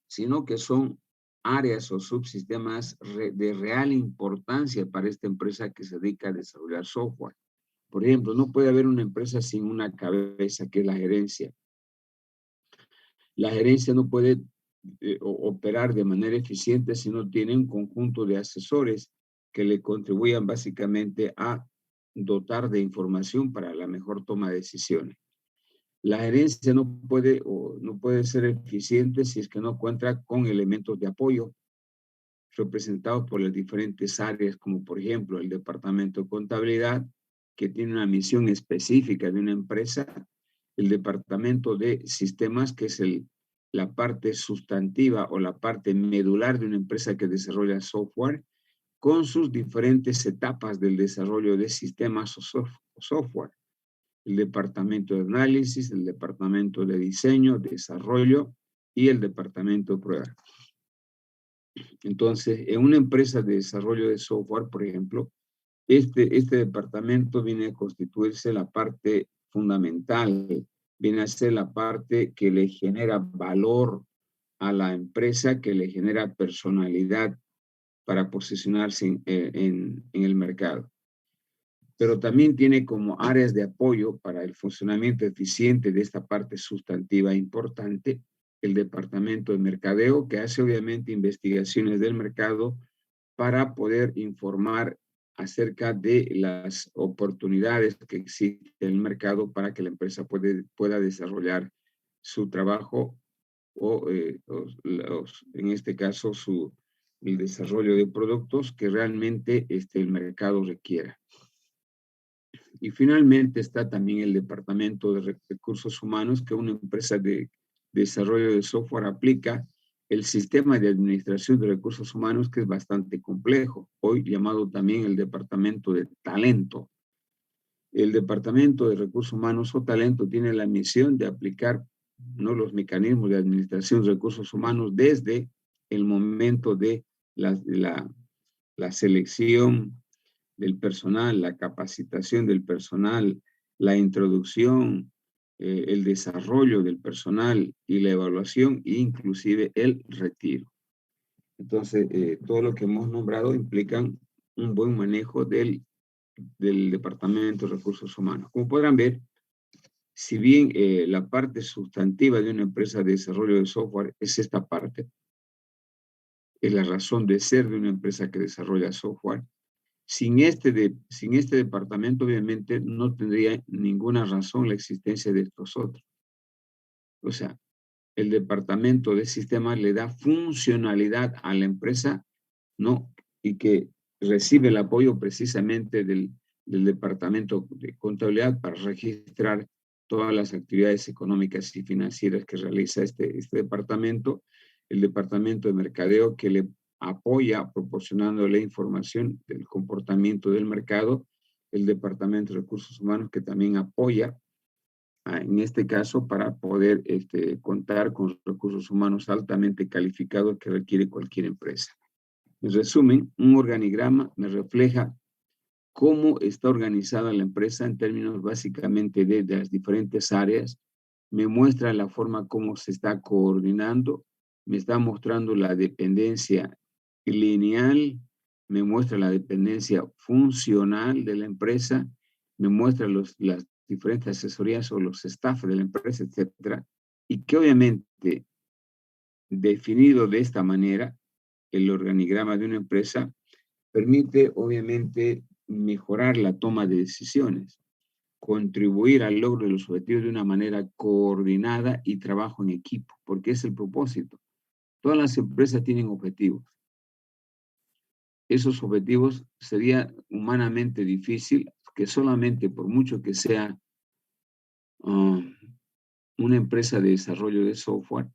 sino que son áreas o subsistemas de real importancia para esta empresa que se dedica a desarrollar software. Por ejemplo, no puede haber una empresa sin una cabeza, que es la gerencia. La gerencia no puede operar de manera eficiente si no tiene un conjunto de asesores que le contribuyan básicamente a dotar de información para la mejor toma de decisiones. La gerencia no puede ser eficiente si es que no cuenta con elementos de apoyo representados por las diferentes áreas, como por ejemplo el departamento de contabilidad, que tiene una misión específica de una empresa, el departamento de sistemas, que es la parte sustantiva o la parte medular de una empresa que desarrolla software, con sus diferentes etapas del desarrollo de sistemas o software. El departamento de análisis, el departamento de diseño, desarrollo y el departamento de prueba. Entonces, en una empresa de desarrollo de software, por ejemplo, este departamento viene a constituirse la parte fundamental, viene a ser la parte que le genera valor a la empresa, que le genera personalidad para posicionarse en el mercado. Pero también tiene como áreas de apoyo para el funcionamiento eficiente de esta parte sustantiva importante, el departamento de mercadeo, que hace obviamente investigaciones del mercado para poder informar acerca de las oportunidades que existen en el mercado para que la empresa pueda desarrollar su trabajo o en este caso el desarrollo de productos que realmente el mercado requiera. Y finalmente está también el departamento de recursos humanos, que una empresa de desarrollo de software aplica el sistema de administración de recursos humanos, que es bastante complejo, hoy llamado también el departamento de talento. El departamento de recursos humanos o talento tiene la misión de aplicar, ¿no?, los mecanismos de administración de recursos humanos desde el momento de la selección del personal, la capacitación del personal, la introducción, el desarrollo del personal y la evaluación, e inclusive el retiro. Entonces, todo lo que hemos nombrado implican un buen manejo del Departamento de Recursos Humanos. Como podrán ver, si bien la parte sustantiva de una empresa de desarrollo de software es esta parte, es la razón de ser de una empresa que desarrolla software, sin este departamento, obviamente, no tendría ninguna razón la existencia de estos otros. O sea, el departamento de sistemas le da funcionalidad a la empresa, ¿no? Y que recibe el apoyo precisamente del departamento de contabilidad para registrar todas las actividades económicas y financieras que realiza este departamento, el departamento de mercadeo, que le apoya proporcionándole información del comportamiento del mercado, el departamento de recursos humanos, que también apoya en este caso para poder contar con recursos humanos altamente calificados que requiere cualquier empresa. En resumen, un organigrama me refleja cómo está organizada la empresa en términos básicamente de las diferentes áreas, me muestra la forma como se está coordinando, me está mostrando la dependencia lineal, me muestra la dependencia funcional de la empresa, me muestra las diferentes asesorías o los staff de la empresa, etcétera, y que obviamente, definido de esta manera, el organigrama de una empresa permite obviamente mejorar la toma de decisiones, contribuir al logro de los objetivos de una manera coordinada y trabajo en equipo, porque es el propósito. Todas las empresas tienen objetivos. Esos objetivos sería humanamente difícil que solamente, por mucho que sea una empresa de desarrollo de software,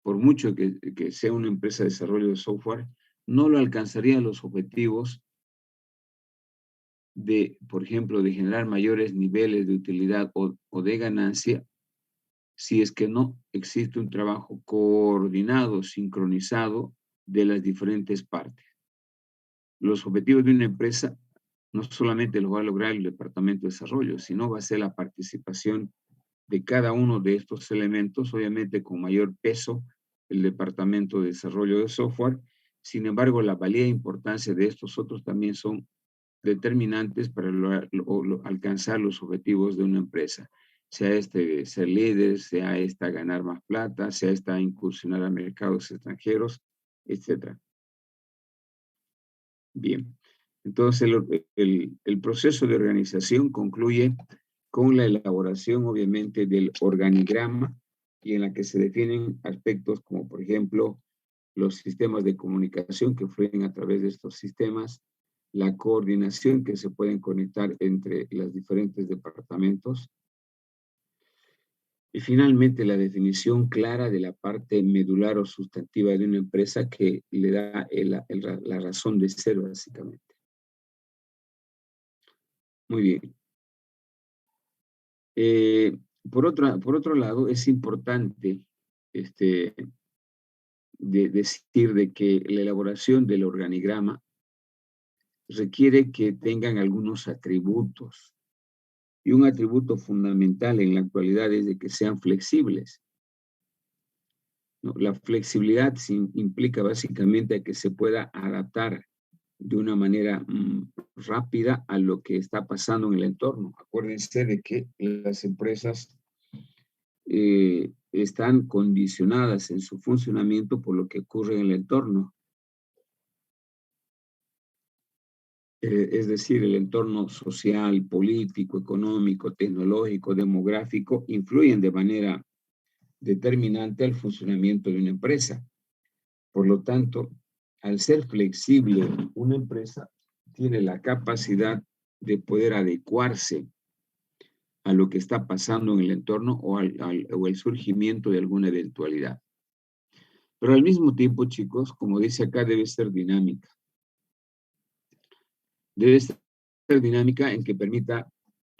por mucho que sea una empresa de desarrollo de software, no lo alcanzaría los objetivos de, por ejemplo, de generar mayores niveles de utilidad o de ganancia, si es que no existe un trabajo coordinado, sincronizado de las diferentes partes. Los objetivos de una empresa no solamente los va a lograr el Departamento de Desarrollo, sino va a ser la participación de cada uno de estos elementos, obviamente con mayor peso el Departamento de Desarrollo de Software. Sin embargo, la valía e importancia de estos otros también son determinantes para alcanzar los objetivos de una empresa, sea este ser líder, sea esta ganar más plata, sea esta incursionar a mercados extranjeros, etc. Bien, entonces el proceso de organización concluye con la elaboración, obviamente, del organigrama y en la que se definen aspectos como, por ejemplo, los sistemas de comunicación que fluyen a través de estos sistemas, la coordinación que se pueden conectar entre los diferentes departamentos y finalmente la definición clara de la parte medular o sustantiva de una empresa que le da la razón de ser básicamente. Muy bien. Por otro lado, es importante decir de que la elaboración del organigrama requiere que tengan algunos atributos. Y un atributo fundamental en la actualidad es de que sean flexibles, ¿no? La flexibilidad implica básicamente que se pueda adaptar de una manera rápida a lo que está pasando en el entorno. Acuérdense de que las empresas están condicionadas en su funcionamiento por lo que ocurre en el entorno. Es decir, el entorno social, político, económico, tecnológico, demográfico, influyen de manera determinante al funcionamiento de una empresa. Por lo tanto, al ser flexible, una empresa tiene la capacidad de poder adecuarse a lo que está pasando en el entorno o el surgimiento de alguna eventualidad. Pero al mismo tiempo, chicos, como dice acá, debe ser dinámica. Debe ser dinámica en que permita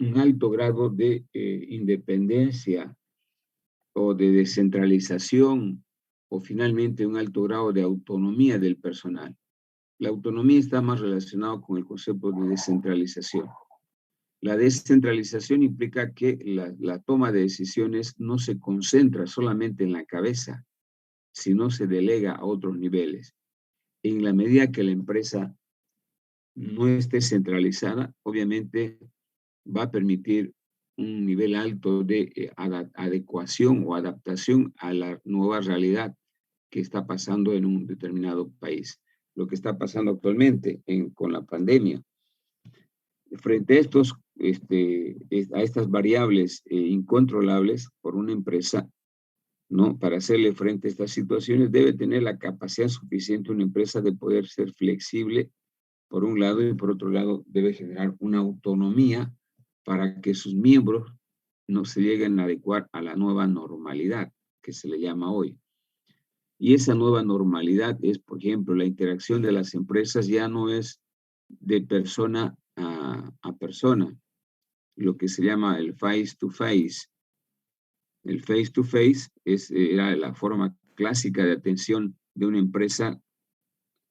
un alto grado de independencia o de descentralización o finalmente un alto grado de autonomía del personal. La autonomía está más relacionada con el concepto de descentralización. La descentralización implica que la toma de decisiones no se concentra solamente en la cabeza, sino se delega a otros niveles. En la medida que la empresa no esté centralizada, obviamente va a permitir un nivel alto de adecuación o adaptación a la nueva realidad que está pasando en un determinado país. Lo que está pasando actualmente con la pandemia. Frente a a estas variables incontrolables por una empresa, ¿no? Para hacerle frente a estas situaciones debe tener la capacidad suficiente una empresa de poder ser flexible por un lado y por otro lado debe generar una autonomía para que sus miembros no se lleguen a adecuar a la nueva normalidad que se le llama hoy. Y esa nueva normalidad es, por ejemplo, la interacción de las empresas ya no es de persona a persona, lo que se llama el face to face. El face to face era la forma clásica de atención de una empresa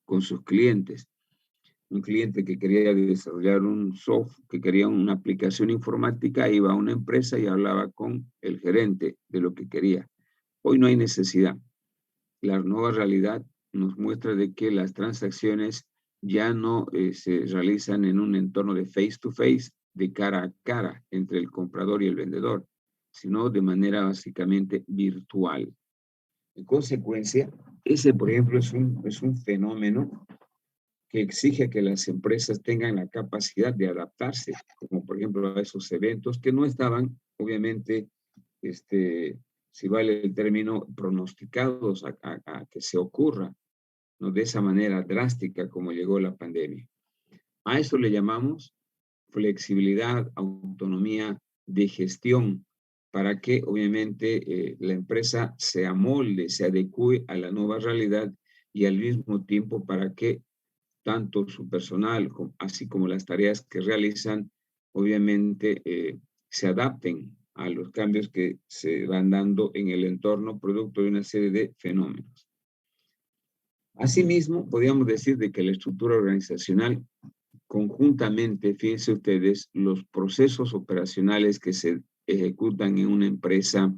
con sus clientes. Un cliente que quería desarrollar un software, que quería una aplicación informática, iba a una empresa y hablaba con el gerente de lo que quería. Hoy no hay necesidad. La nueva realidad nos muestra de que las transacciones ya no se realizan en un entorno de face to face, de cara a cara entre el comprador y el vendedor, sino de manera básicamente virtual. En consecuencia, ese, por ejemplo, es un fenómeno que exige que las empresas tengan la capacidad de adaptarse, como por ejemplo a esos eventos que no estaban, obviamente, si vale el término, pronosticados a que se ocurra, ¿no? De esa manera drástica como llegó la pandemia. A eso le llamamos flexibilidad, autonomía de gestión, para que obviamente la empresa se amolde, se adecue a la nueva realidad y al mismo tiempo para que tanto su personal así como las tareas que realizan, obviamente se adapten a los cambios que se van dando en el entorno producto de una serie de fenómenos. Asimismo, podríamos decir de que la estructura organizacional conjuntamente, fíjense ustedes, los procesos operacionales que se ejecutan en una empresa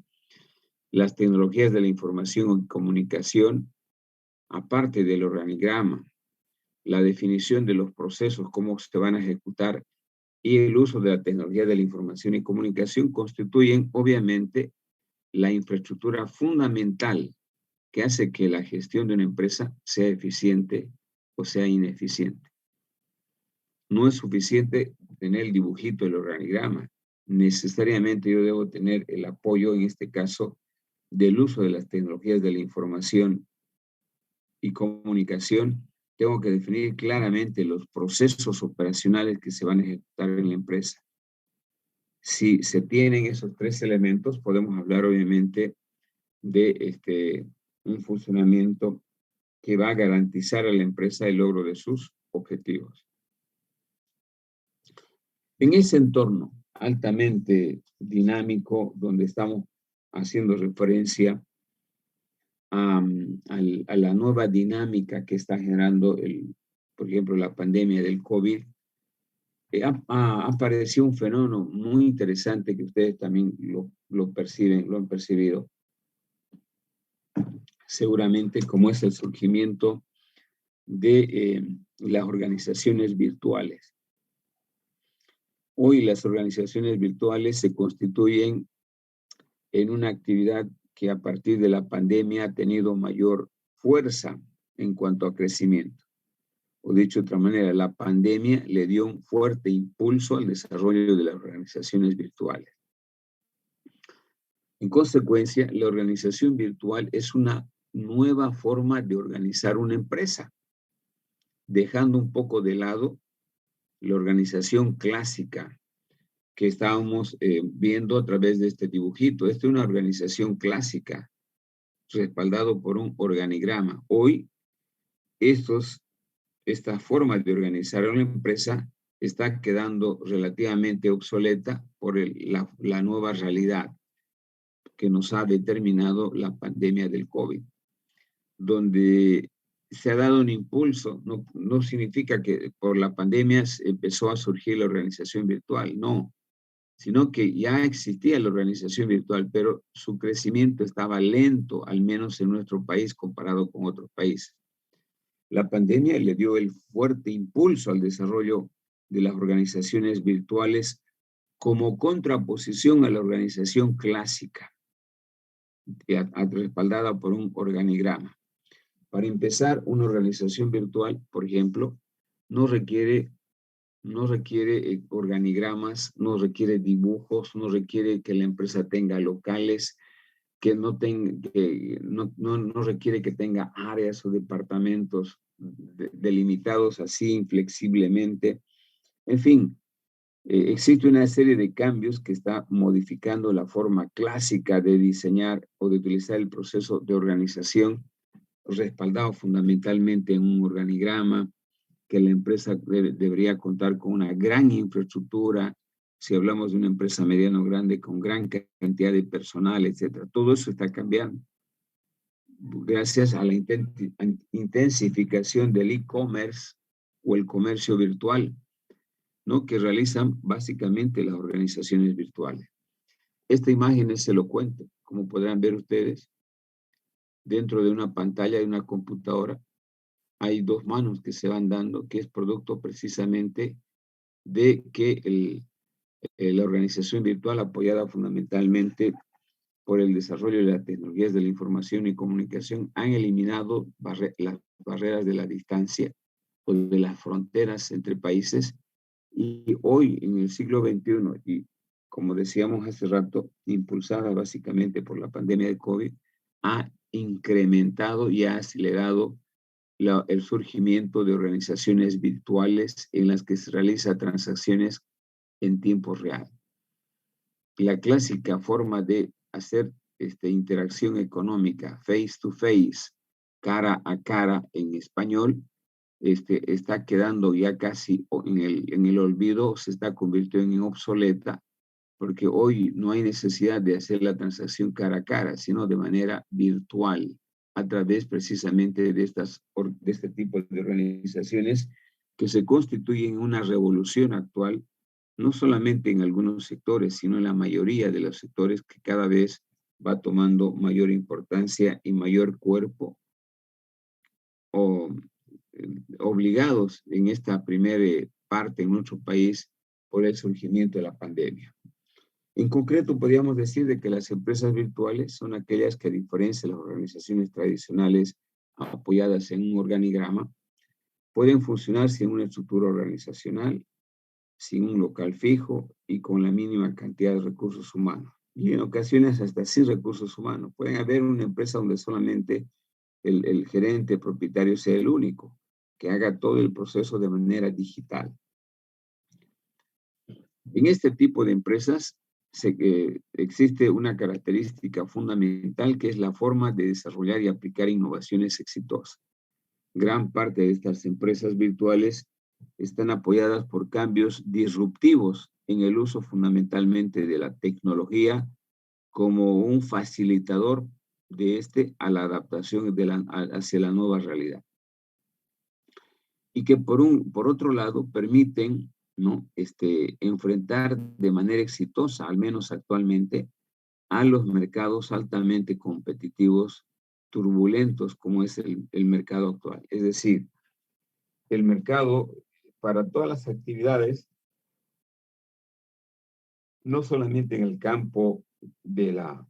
las tecnologías de la información y comunicación, aparte del organigrama, la definición de los procesos, cómo se van a ejecutar y el uso de la tecnología de la información y comunicación constituyen obviamente la infraestructura fundamental que hace que la gestión de una empresa sea eficiente o sea ineficiente. No es suficiente tener el dibujito, el organigrama. Necesariamente yo debo tener el apoyo, en este caso, del uso de las tecnologías de la información y comunicación. Tengo que definir claramente los procesos operacionales que se van a ejecutar en la empresa. Si se tienen esos tres elementos, podemos hablar obviamente de un funcionamiento que va a garantizar a la empresa el logro de sus objetivos. En ese entorno altamente dinámico, donde estamos haciendo referencia a la nueva dinámica que está generando, por ejemplo, la pandemia del COVID, ha aparecido un fenómeno muy interesante que ustedes también lo perciben, lo han percibido, seguramente, como es el surgimiento de las organizaciones virtuales. Hoy las organizaciones virtuales se constituyen en una actividad que a partir de la pandemia ha tenido mayor fuerza en cuanto a crecimiento. O dicho de otra manera, la pandemia le dio un fuerte impulso al desarrollo de las organizaciones virtuales. En consecuencia, la organización virtual es una nueva forma de organizar una empresa, dejando un poco de lado la organización clásica que estábamos viendo a través de este dibujito. Esta es una organización clásica, respaldado por un organigrama. Hoy, esta forma de organizar una empresa está quedando relativamente obsoleta por la nueva realidad que nos ha determinado la pandemia del COVID, donde se ha dado un impulso. No significa que por la pandemia empezó a surgir la organización virtual, no, sino que ya existía la organización virtual, pero su crecimiento estaba lento, al menos en nuestro país comparado con otros países. La pandemia le dio el fuerte impulso al desarrollo de las organizaciones virtuales como contraposición a la organización clásica, respaldada por un organigrama. Para empezar, una organización virtual, por ejemplo, no requiere organigramas, no requiere dibujos, no requiere que la empresa tenga locales, que no requiere que tenga áreas o departamentos delimitados así inflexiblemente. En fin, existe una serie de cambios que está modificando la forma clásica de diseñar o de utilizar el proceso de organización, respaldado fundamentalmente en un organigrama, que la empresa debería contar con una gran infraestructura, si hablamos de una empresa mediana o grande, con gran cantidad de personal, etcétera. Todo eso está cambiando gracias a la intensificación del e-commerce o el comercio virtual, ¿no?, que realizan básicamente las organizaciones virtuales. Esta imagen es elocuente, como podrán ver ustedes. Dentro de una pantalla de una computadora hay dos manos que se van dando, que es producto precisamente de que la organización virtual, apoyada fundamentalmente por el desarrollo de las tecnologías de la información y comunicación, han eliminado las barreras de la distancia o de las fronteras entre países. Y hoy, en el siglo XXI, y como decíamos hace rato, impulsada básicamente por la pandemia de COVID, ha incrementado y ha acelerado el surgimiento de organizaciones virtuales en las que se realizan transacciones en tiempo real. La clásica forma de hacer interacción económica, face to face, cara a cara en español, está quedando ya casi en el olvido, se está convirtiendo en obsoleta, porque hoy no hay necesidad de hacer la transacción cara a cara, sino de manera virtual, a través precisamente de este tipo de organizaciones que se constituyen en una revolución actual no solamente en algunos sectores, sino en la mayoría de los sectores, que cada vez va tomando mayor importancia y mayor cuerpo, o obligados en esta primera parte en nuestro país por el surgimiento de la pandemia. En concreto, podríamos decir de que las empresas virtuales son aquellas que, a diferencia de las organizaciones tradicionales apoyadas en un organigrama, pueden funcionar sin una estructura organizacional, sin un local fijo y con la mínima cantidad de recursos humanos. Y en ocasiones hasta sin recursos humanos. Pueden haber una empresa donde solamente el gerente propietario sea el único, que haga todo el proceso de manera digital. En este tipo de empresas existe una característica fundamental, que es la forma de desarrollar y aplicar innovaciones exitosas. Gran parte de estas empresas virtuales están apoyadas por cambios disruptivos en el uso fundamentalmente de la tecnología como un facilitador a la adaptación hacia la nueva realidad. Y que por otro lado permiten, ¿no?, enfrentar de manera exitosa, al menos actualmente, a los mercados altamente competitivos, turbulentos, como es el mercado actual. Es decir, el mercado para todas las actividades, no solamente en el campo de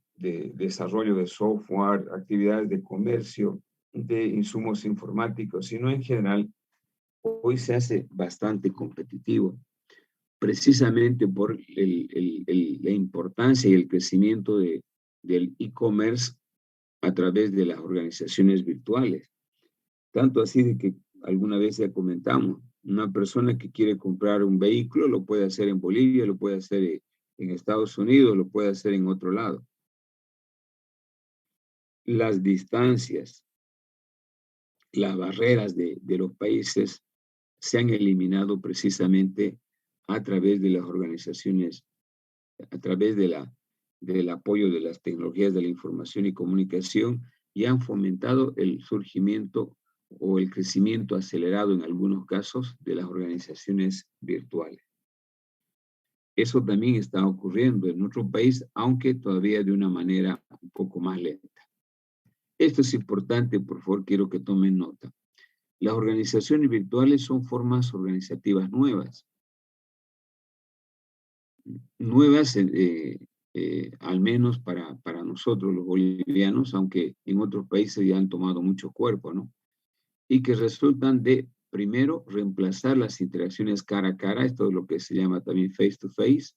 desarrollo de software, actividades de comercio, de insumos informáticos, sino en general, hoy se hace bastante competitivo, precisamente por la importancia y el crecimiento del e-commerce a través de las organizaciones virtuales. Tanto así de que alguna vez ya comentamos, una persona que quiere comprar un vehículo lo puede hacer en Bolivia, lo puede hacer en Estados Unidos, lo puede hacer en otro lado. Las distancias, las barreras de los países se han eliminado precisamente a través de las organizaciones, a través del apoyo de las tecnologías de la información y comunicación, y han fomentado el surgimiento o el crecimiento acelerado en algunos casos de las organizaciones virtuales. Eso también está ocurriendo en nuestro país, aunque todavía de una manera un poco más lenta. Esto es importante, por favor, quiero que tomen nota. Las organizaciones virtuales son formas organizativas nuevas. Nuevas, al menos para nosotros los bolivianos, aunque en otros países ya han tomado mucho cuerpo, ¿no? Y que resultan de, primero, reemplazar las interacciones cara a cara, esto es lo que se llama también face to face,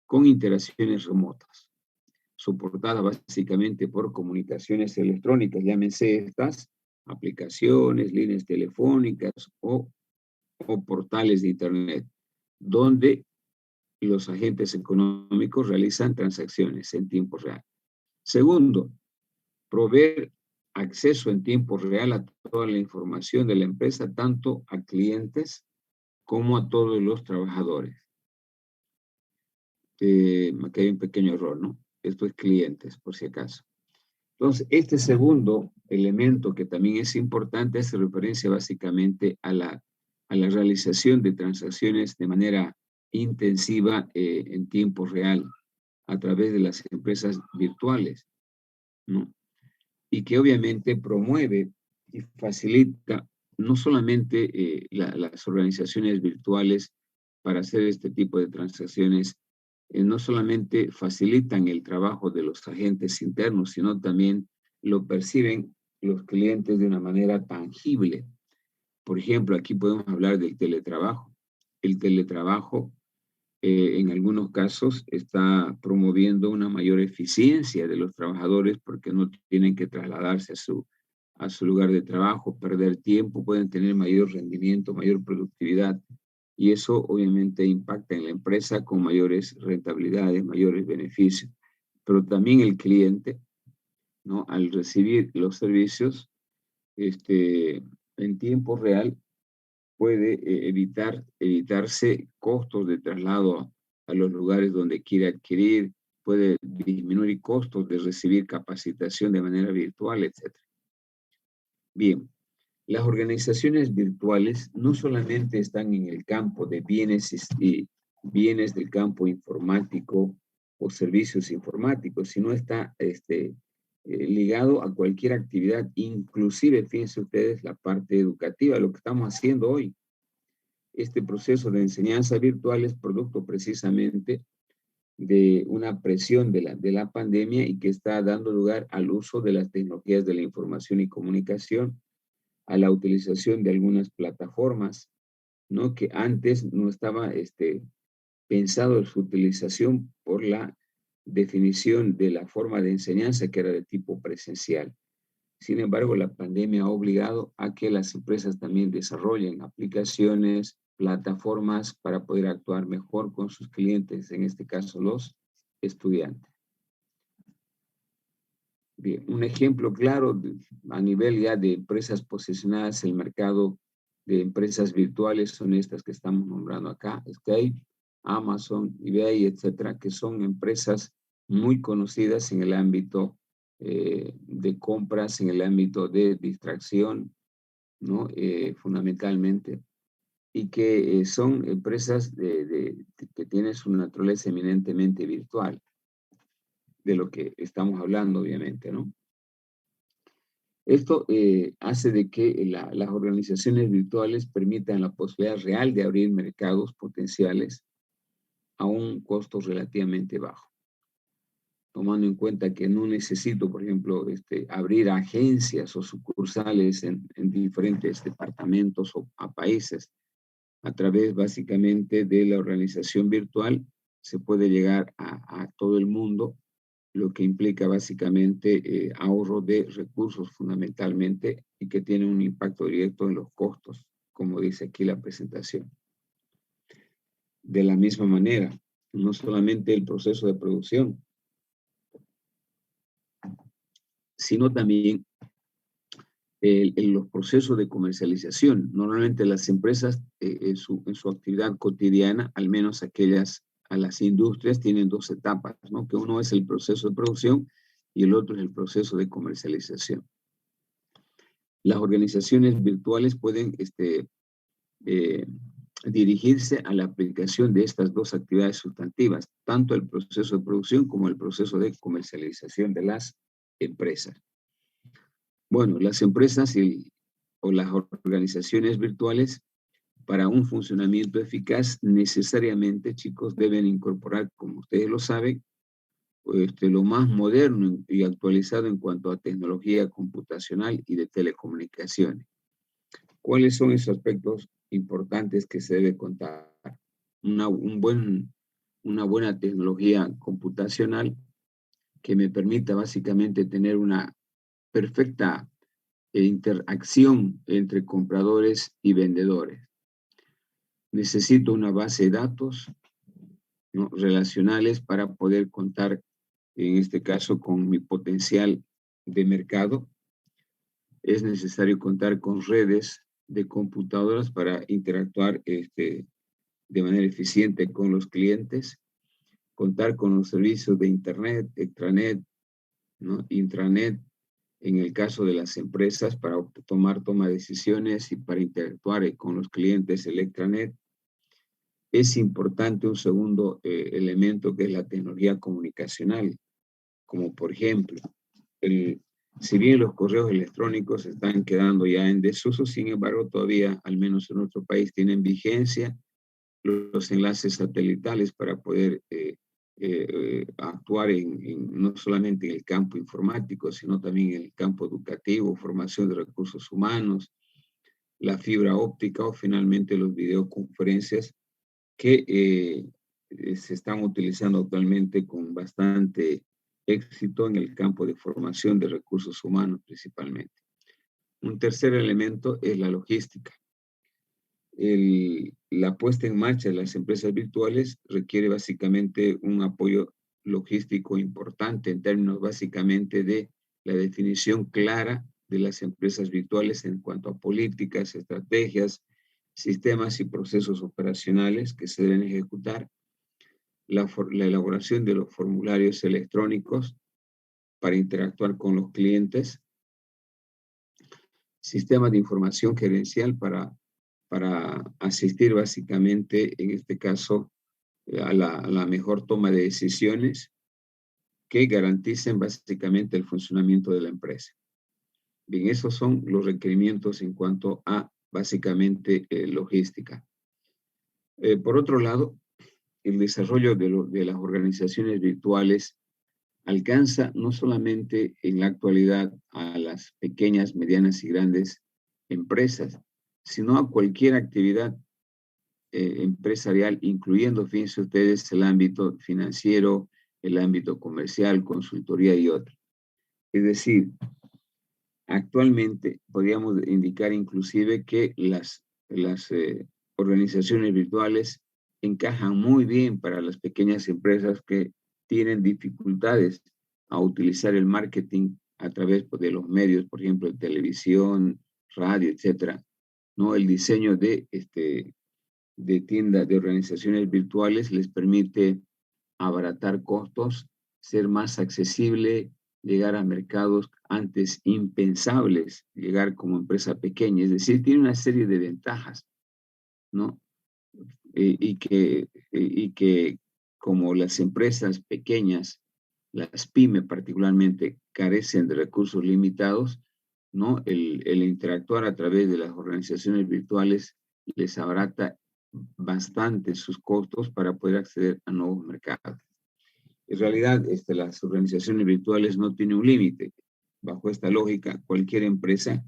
con interacciones remotas, soportadas básicamente por comunicaciones electrónicas, llámense estas aplicaciones, líneas telefónicas o portales de Internet, donde los agentes económicos realizan transacciones en tiempo real. Segundo, proveer acceso en tiempo real a toda la información de la empresa, tanto a clientes como a todos los trabajadores. Aquí hay un pequeño error, ¿no? Esto es clientes, por si acaso. Entonces, este segundo elemento, que también es importante, hace referencia básicamente a la realización de transacciones de manera intensiva en tiempo real a través de las empresas virtuales, ¿no? Y que obviamente promueve y facilita no solamente las organizaciones virtuales para hacer este tipo de transacciones, no solamente facilitan el trabajo de los agentes internos, sino también lo perciben los clientes de una manera tangible. Por ejemplo, aquí podemos hablar del teletrabajo. El teletrabajo, en algunos casos, está promoviendo una mayor eficiencia de los trabajadores, porque no tienen que trasladarse a su lugar de trabajo, perder tiempo, pueden tener mayor rendimiento, mayor productividad, y eso obviamente impacta en la empresa con mayores rentabilidades, mayores beneficios. Pero también el cliente, ¿no?, al recibir los servicios en tiempo real, puede evitarse costos de traslado a los lugares donde quiere adquirir, puede disminuir costos de recibir capacitación de manera virtual, etc. Bien, las organizaciones virtuales no solamente están en el campo de bienes bienes del campo informático o servicios informáticos, sino está ligado a cualquier actividad, inclusive, fíjense ustedes, la parte educativa, lo que estamos haciendo hoy. Este proceso de enseñanza virtual es producto precisamente de una presión de la pandemia y que está dando lugar al uso de las tecnologías de la información y comunicación, a la utilización de algunas plataformas, ¿no? Que antes no estaba pensado su utilización por la definición de la forma de enseñanza que era de tipo presencial. Sin embargo, la pandemia ha obligado a que las empresas también desarrollen aplicaciones, plataformas para poder actuar mejor con sus clientes, en este caso los estudiantes. Bien, un ejemplo claro a nivel ya de empresas posicionadas en el mercado de empresas virtuales son estas que estamos nombrando acá, Skype, Amazon, eBay, etcétera, que son empresas muy conocidas en el ámbito de compras, en el ámbito de distracción, ¿no? Fundamentalmente, y que son empresas que tienen su naturaleza eminentemente virtual, de lo que estamos hablando, obviamente, ¿no? Esto hace de que las organizaciones virtuales permitan la posibilidad real de abrir mercados potenciales a un costo relativamente bajo, tomando en cuenta que no necesito, por ejemplo, abrir agencias o sucursales en diferentes departamentos o a países. A través básicamente de la organización virtual se puede llegar a todo el mundo, lo que implica básicamente ahorro de recursos fundamentalmente y que tiene un impacto directo en los costos, como dice aquí la presentación. De la misma manera, no solamente el proceso de producción, sino también los procesos de comercialización. Normalmente las empresas en su actividad cotidiana, al menos aquellas a las industrias, tienen dos etapas, ¿no? Que uno es el proceso de producción y el otro es el proceso de comercialización. Las organizaciones virtuales pueden dirigirse a la aplicación de estas dos actividades sustantivas, tanto el proceso de producción como el proceso de comercialización de las empresas. Bueno, las empresas o las organizaciones virtuales, para un funcionamiento eficaz, necesariamente, chicos, deben incorporar, como ustedes lo saben, lo más moderno y actualizado en cuanto a tecnología computacional y de telecomunicaciones. ¿Cuáles son esos aspectos importantes que se debe contar? Una buena tecnología computacional que me permita básicamente tener una perfecta interacción entre compradores y vendedores. Necesito una base de datos, ¿no?, relacionales para poder contar, en este caso, con mi potencial de mercado. Es necesario contar con redes de computadoras para interactuar de manera eficiente con los clientes, contar con los servicios de Internet, extranet, ¿no?, intranet, en el caso de las empresas para toma de decisiones y para interactuar con los clientes, el extranet. Es importante un segundo elemento que es la tecnología comunicacional, como por ejemplo, si bien los correos electrónicos están quedando ya en desuso, sin embargo todavía, al menos en nuestro país, tienen vigencia los enlaces satelitales para poder actuar no solamente en el campo informático, sino también en el campo educativo, formación de recursos humanos, la fibra óptica o finalmente los videoconferencias que se están utilizando actualmente con bastante éxito en el campo de formación de recursos humanos principalmente. Un tercer elemento es la logística. La puesta en marcha de las empresas virtuales requiere básicamente un apoyo logístico importante en términos básicamente de la definición clara de las empresas virtuales en cuanto a políticas, estrategias, sistemas y procesos operacionales que se deben ejecutar, la elaboración de los formularios electrónicos para interactuar con los clientes, sistemas de información gerencial para asistir básicamente, en este caso, a la mejor toma de decisiones que garanticen básicamente el funcionamiento de la empresa. Bien, esos son los requerimientos en cuanto a básicamente logística. Por otro lado, el desarrollo de las organizaciones virtuales alcanza no solamente en la actualidad a las pequeñas, medianas y grandes empresas, sino a cualquier actividad empresarial, incluyendo, fíjense ustedes, el ámbito financiero, el ámbito comercial, consultoría y otros. Es decir, actualmente podríamos indicar inclusive que las organizaciones virtuales encajan muy bien para las pequeñas empresas que tienen dificultades a utilizar el marketing a través de los medios, por ejemplo, de televisión, radio, etcétera. ¿No? El diseño de tiendas, de organizaciones virtuales les permite abaratar costos, ser más accesible, llegar a mercados antes impensables, llegar como empresa pequeña. Es decir, tiene una serie de ventajas, ¿no? Y que como las empresas pequeñas, las pymes particularmente, carecen de recursos limitados, ¿no? El interactuar a través de las organizaciones virtuales les abarata bastante sus costos para poder acceder a nuevos mercados. En realidad, las organizaciones virtuales no tienen un límite. Bajo esta lógica, cualquier empresa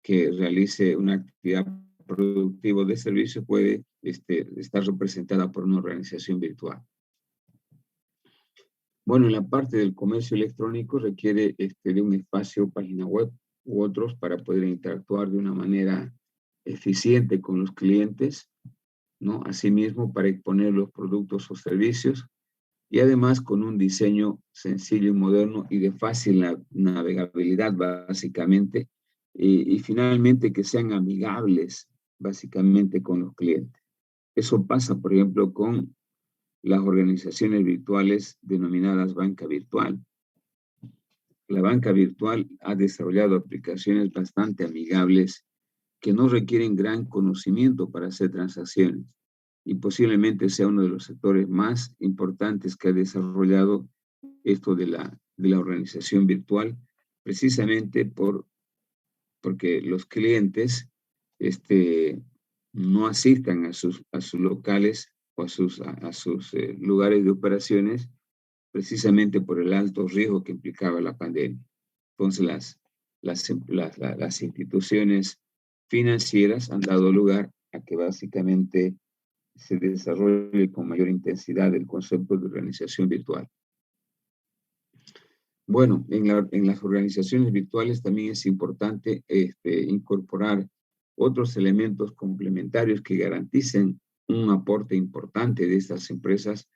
que realice una actividad productiva de servicio puede estar representada por una organización virtual. Bueno, en la parte del comercio electrónico requiere de un espacio, página web u otros para poder interactuar de una manera eficiente con los clientes, ¿no? Asimismo, para exponer los productos o servicios y además con un diseño sencillo y moderno y de fácil navegabilidad, básicamente, y finalmente que sean amigables, básicamente, con los clientes. Eso pasa, por ejemplo, con las organizaciones virtuales denominadas banca virtual. La banca virtual ha desarrollado aplicaciones bastante amigables que no requieren gran conocimiento para hacer transacciones y posiblemente sea uno de los sectores más importantes que ha desarrollado esto de la organización virtual, precisamente porque los clientes no asistan a sus locales o a sus lugares de operaciones, precisamente por el alto riesgo que implicaba la pandemia. Entonces, las instituciones financieras han dado lugar a que básicamente se desarrolle con mayor intensidad el concepto de organización virtual. Bueno, en las organizaciones virtuales también es importante incorporar otros elementos complementarios que garanticen un aporte importante de estas empresas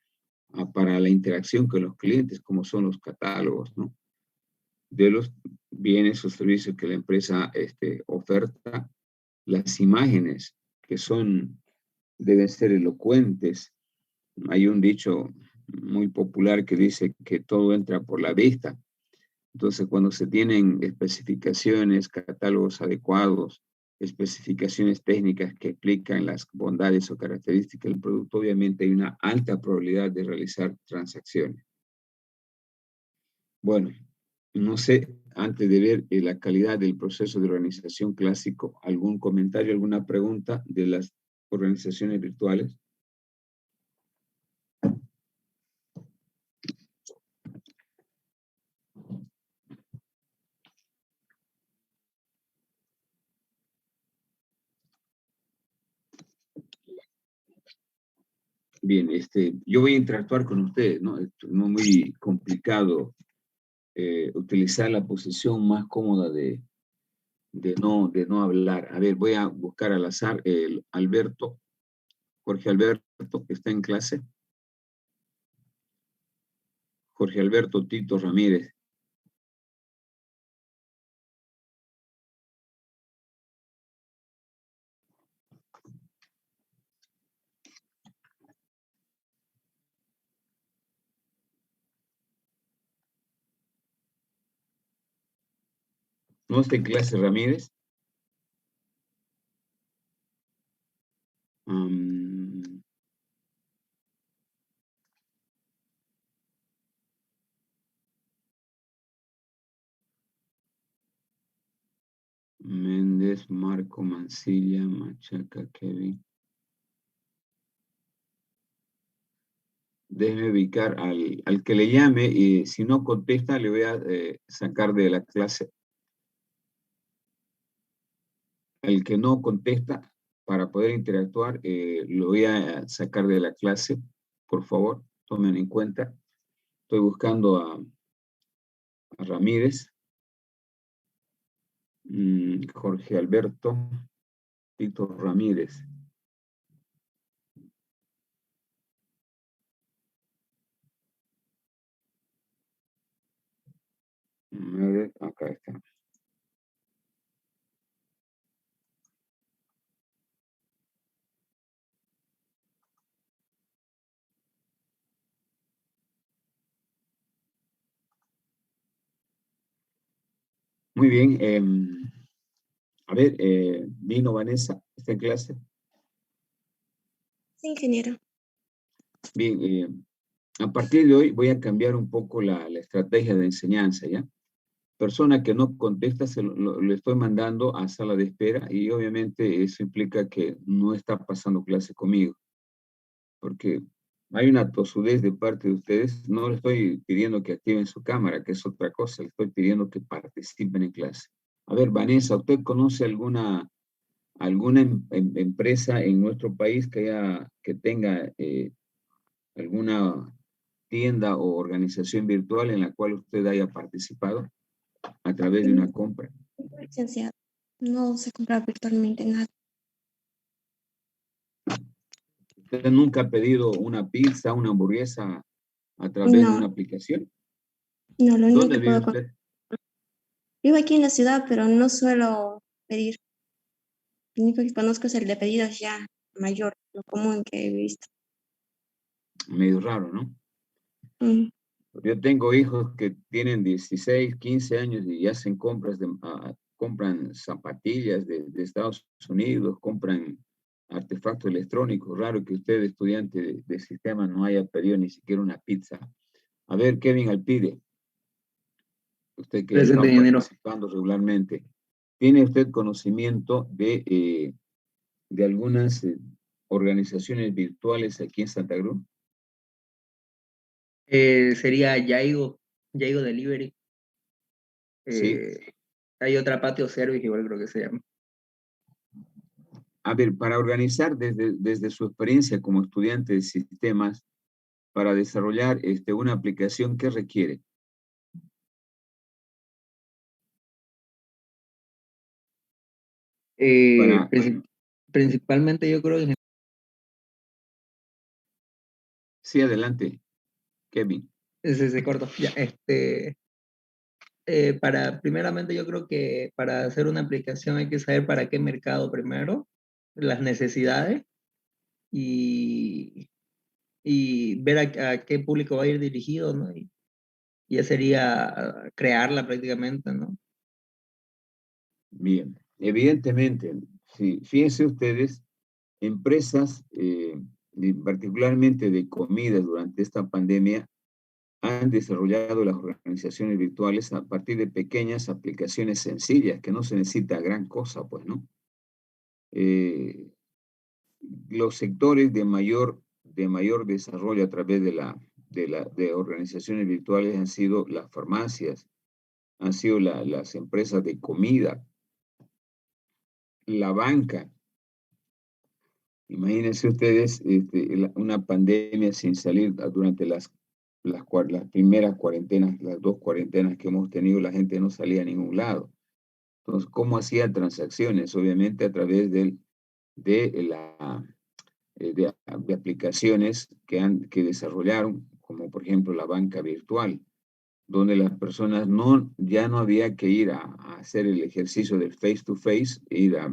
para la interacción con los clientes, como son los catálogos, ¿no? De los bienes o servicios que la empresa oferta, las imágenes que deben ser elocuentes. Hay un dicho muy popular que dice que todo entra por la vista. Entonces, cuando se tienen especificaciones, catálogos adecuados, especificaciones técnicas que explican las bondades o características del producto, obviamente hay una alta probabilidad de realizar transacciones. Bueno, no sé, antes de ver la calidad del proceso de organización clásico, ¿algún comentario, alguna pregunta de las organizaciones virtuales? Bien, yo voy a interactuar con ustedes, ¿no? Es muy complicado utilizar la posición más cómoda de no hablar. A ver, voy a buscar al azar el Alberto, Jorge Alberto, que está en clase. Jorge Alberto Tito Ramírez. ¿No está en clase Ramírez? Méndez, Marco, Mancilla, Machaca, Kevin. Déjeme ubicar al que le llame y si no contesta le voy a sacar de la clase. Al que no contesta para poder interactuar, lo voy a sacar de la clase. Por favor, tomen en cuenta. Estoy buscando a Ramírez, Jorge Alberto, Víctor Ramírez. Acá está. Muy bien. A ver, vino Vanessa, ¿está en clase? Sí, ingeniero. Bien, a partir de hoy voy a cambiar un poco la estrategia de enseñanza, ¿ya? Persona que no contesta, le estoy mandando a sala de espera y obviamente eso implica que no está pasando clase conmigo, porque hay una tosudez de parte de ustedes. No le estoy pidiendo que activen su cámara, que es otra cosa, le estoy pidiendo que participen en clase. A ver, Vanessa, ¿usted conoce alguna empresa en nuestro país que tenga alguna tienda o organización virtual en la cual usted haya participado a través de una compra? Licenciado, no se compra virtualmente nada. ¿Usted nunca ha pedido una pizza, una hamburguesa a través de una No, aplicación? no, lo único ¿Dónde que vive puedo usted? vivo aquí en la ciudad, pero no suelo pedir. Lo único que conozco es el de pedidos ya mayor, lo común que he visto. Medio raro, ¿no? Mm. Yo tengo hijos que tienen 16, 15 años y hacen compras compran zapatillas de Estados Unidos, compran artefactos electrónicos. Raro que usted, estudiante de sistema, no haya pedido ni siquiera una pizza. A ver, Kevin Alpide, usted que ha Presente, estado ingeniero. participando regularmente, ¿tiene usted conocimiento de algunas organizaciones virtuales aquí en Santa Cruz? Sería Yaigo Delivery. Sí. Hay otra Patio Service, igual creo que se llama. A ver, para organizar desde su experiencia como estudiante de sistemas, para desarrollar una aplicación, ¿qué requiere? Para, Principalmente yo creo que sí, adelante, Kevin. se cortó. Ya, primeramente yo creo que para hacer una aplicación hay que saber para qué mercado primero, las necesidades y, y ver a qué público va a ir dirigido, ¿no? Y ya sería crearla prácticamente, ¿no? Bien, evidentemente, sí, fíjense ustedes, empresas, particularmente de comida durante esta pandemia, han desarrollado las organizaciones virtuales a partir de pequeñas aplicaciones sencillas, que no se necesita gran cosa, pues, ¿no? Los sectores de mayor desarrollo a través de organizaciones virtuales han sido las farmacias, han sido las empresas de comida, la banca. Imagínense ustedes una pandemia sin salir durante las primeras cuarentenas, las 2 cuarentenas que hemos tenido, la gente no salía a ningún lado. Entonces, ¿cómo hacían transacciones? Obviamente a través de aplicaciones que desarrollaron, como por ejemplo la banca virtual, donde las personas ya no había que ir a hacer el ejercicio del face to face, ir a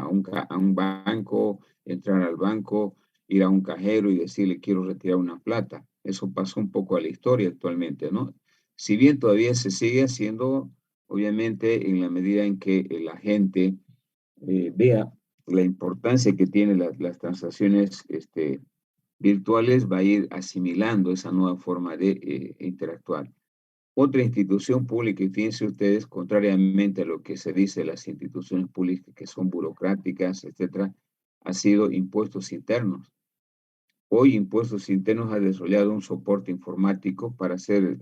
un banco, entrar al banco, ir a un cajero y decirle quiero retirar una plata. Eso pasó un poco a la historia actualmente, ¿no? Si bien todavía se sigue haciendo, obviamente en la medida en que la gente vea la importancia que tienen las transacciones virtuales, va a ir asimilando esa nueva forma de interactuar. Otra institución pública, y fíjense ustedes, contrariamente a lo que se dice de las instituciones públicas que son burocráticas, etcétera, ha sido Impuestos Internos. Hoy Impuestos Internos ha desarrollado un soporte informático para hacer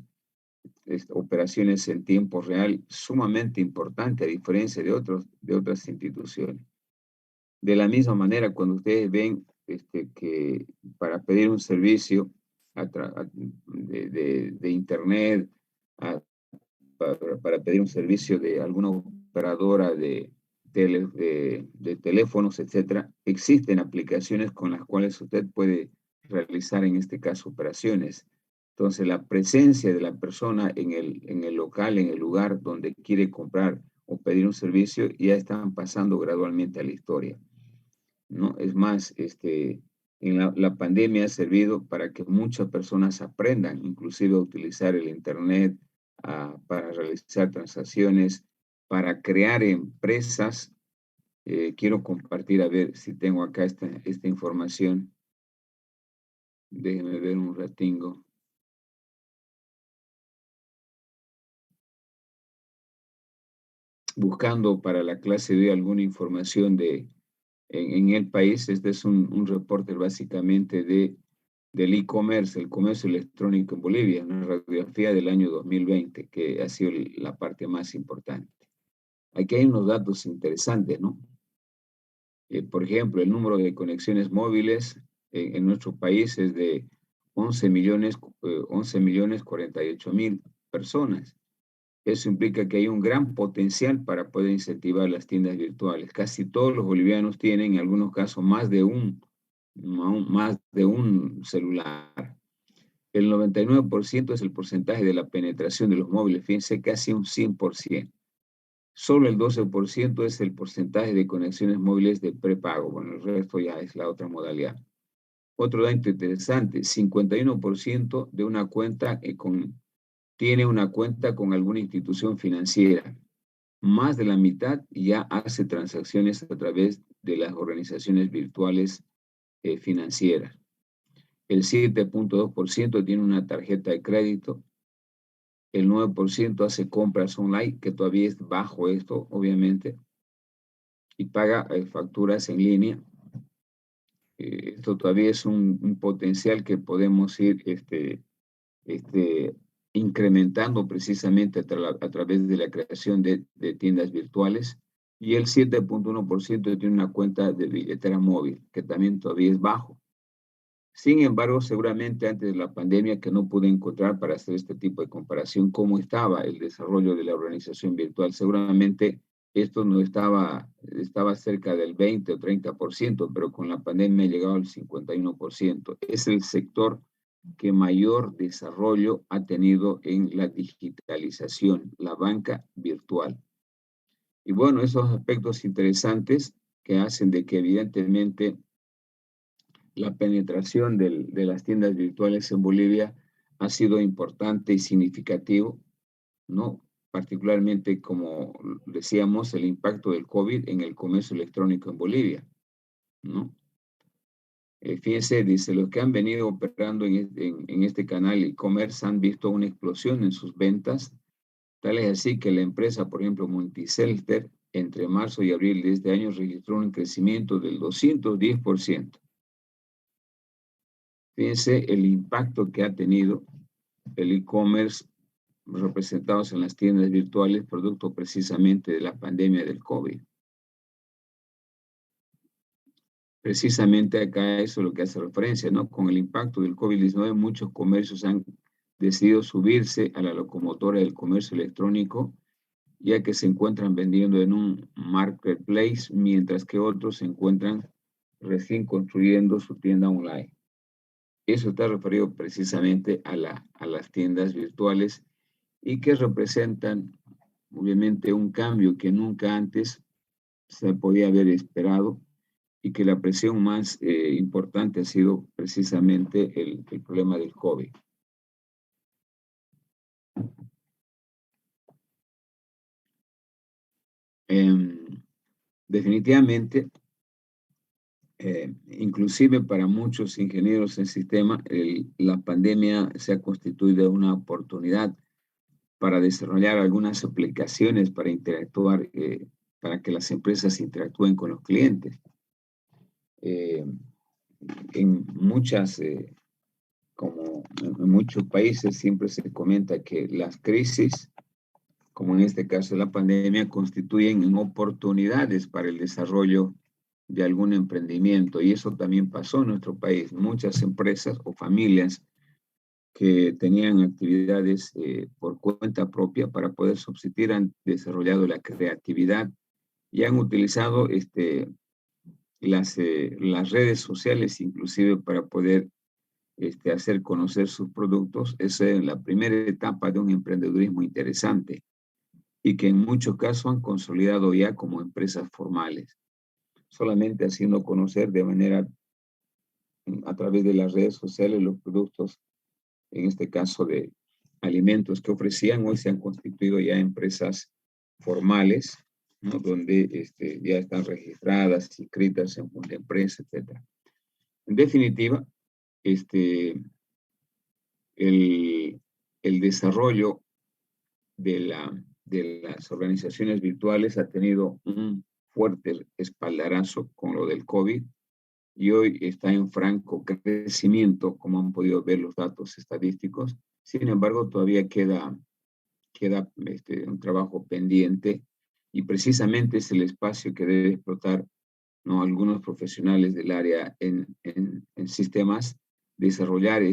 operaciones en tiempo real sumamente importante, a diferencia de otras instituciones. De la misma manera, cuando ustedes ven que para pedir un servicio de Internet, para pedir un servicio de alguna operadora de teléfonos, etcétera, existen aplicaciones con las cuales usted puede realizar, en este caso, operaciones. Entonces, la presencia de la persona en el local, en el lugar donde quiere comprar o pedir un servicio, ya están pasando gradualmente a la historia, ¿no? Es más, la pandemia ha servido para que muchas personas aprendan, inclusive a utilizar el Internet para realizar transacciones, para crear empresas. Quiero compartir, a ver si tengo acá esta información. Déjenme ver un ratingo. Buscando para la clase de hoy alguna información en el país. Este es un reporte básicamente del e-commerce, el comercio electrónico en Bolivia, una radiografía del año 2020, que ha sido la parte más importante. Aquí hay unos datos interesantes, ¿no? Por ejemplo, el número de conexiones móviles en nuestro país es de 11 millones 48 mil personas. Eso implica que hay un gran potencial para poder incentivar las tiendas virtuales. Casi todos los bolivianos tienen, en algunos casos, más de un celular. El 99% es el porcentaje de la penetración de los móviles, fíjense, casi un 100%. Solo el 12% es el porcentaje de conexiones móviles de prepago. Bueno, el resto ya es la otra modalidad. Otro dato interesante, 51% de una cuenta tiene una cuenta con alguna institución financiera. Más de la mitad ya hace transacciones a través de las organizaciones virtuales financieras. El 7.2% tiene una tarjeta de crédito. El 9% hace compras online, que todavía es bajo esto, obviamente, y paga facturas en línea. Esto todavía es un potencial que podemos ir incrementando precisamente a través de la creación de tiendas virtuales. Y el 7.1% tiene una cuenta de billetera móvil, que también todavía es bajo. Sin embargo, seguramente antes de la pandemia, que no pude encontrar para hacer este tipo de comparación cómo estaba el desarrollo de la organización virtual, seguramente esto no estaba cerca del 20 o 30%, pero con la pandemia ha llegado al 51%. Es el sector que mayor desarrollo ha tenido en la digitalización, la banca virtual. Y bueno, esos aspectos interesantes que hacen de que evidentemente la penetración de las tiendas virtuales en Bolivia ha sido importante y significativo, ¿no? Particularmente, como decíamos, el impacto del COVID en el comercio electrónico en Bolivia, ¿no? Fíjense, dice, los que han venido operando en este canal e-commerce han visto una explosión en sus ventas, tal es así que la empresa, por ejemplo, Multicelter, entre marzo y abril de este año registró un crecimiento del 210%. Fíjense el impacto que ha tenido el e-commerce representados en las tiendas virtuales, producto precisamente de la pandemia del COVID. Precisamente acá eso es lo que hace referencia, ¿no? Con el impacto del COVID-19, muchos comercios han decidido subirse a la locomotora del comercio electrónico, ya que se encuentran vendiendo en un marketplace, mientras que otros se encuentran recién construyendo su tienda online. Eso está referido precisamente a las tiendas virtuales y que representan, obviamente, un cambio que nunca antes se podía haber esperado, y que la presión más importante ha sido precisamente el problema del COVID. Definitivamente, inclusive para muchos ingenieros en sistema, la pandemia se ha constituido una oportunidad para desarrollar algunas aplicaciones para interactuar, para que las empresas interactúen con los clientes. En como en muchos países siempre se comenta que las crisis, como en este caso la pandemia, constituyen oportunidades para el desarrollo de algún emprendimiento, y eso también pasó en nuestro país. Muchas empresas o familias que tenían actividades por cuenta propia para poder subsistir han desarrollado la creatividad y han utilizado las redes sociales inclusive para poder hacer conocer sus productos. Esa es la primera etapa de un emprendedurismo interesante y que en muchos casos han consolidado ya como empresas formales, solamente haciendo conocer de manera a través de las redes sociales los productos, en este caso de alimentos que ofrecían. Hoy se han constituido ya empresas formales, ¿no? Donde ya están registradas, inscritas en una empresa, etc. En definitiva, el desarrollo de las organizaciones virtuales ha tenido un fuerte espaldarazo con lo del COVID y hoy está en franco crecimiento, como han podido ver los datos estadísticos. Sin embargo, todavía queda un trabajo pendiente, y precisamente es el espacio que debe explotar, ¿no?, algunos profesionales del área en sistemas, desarrollar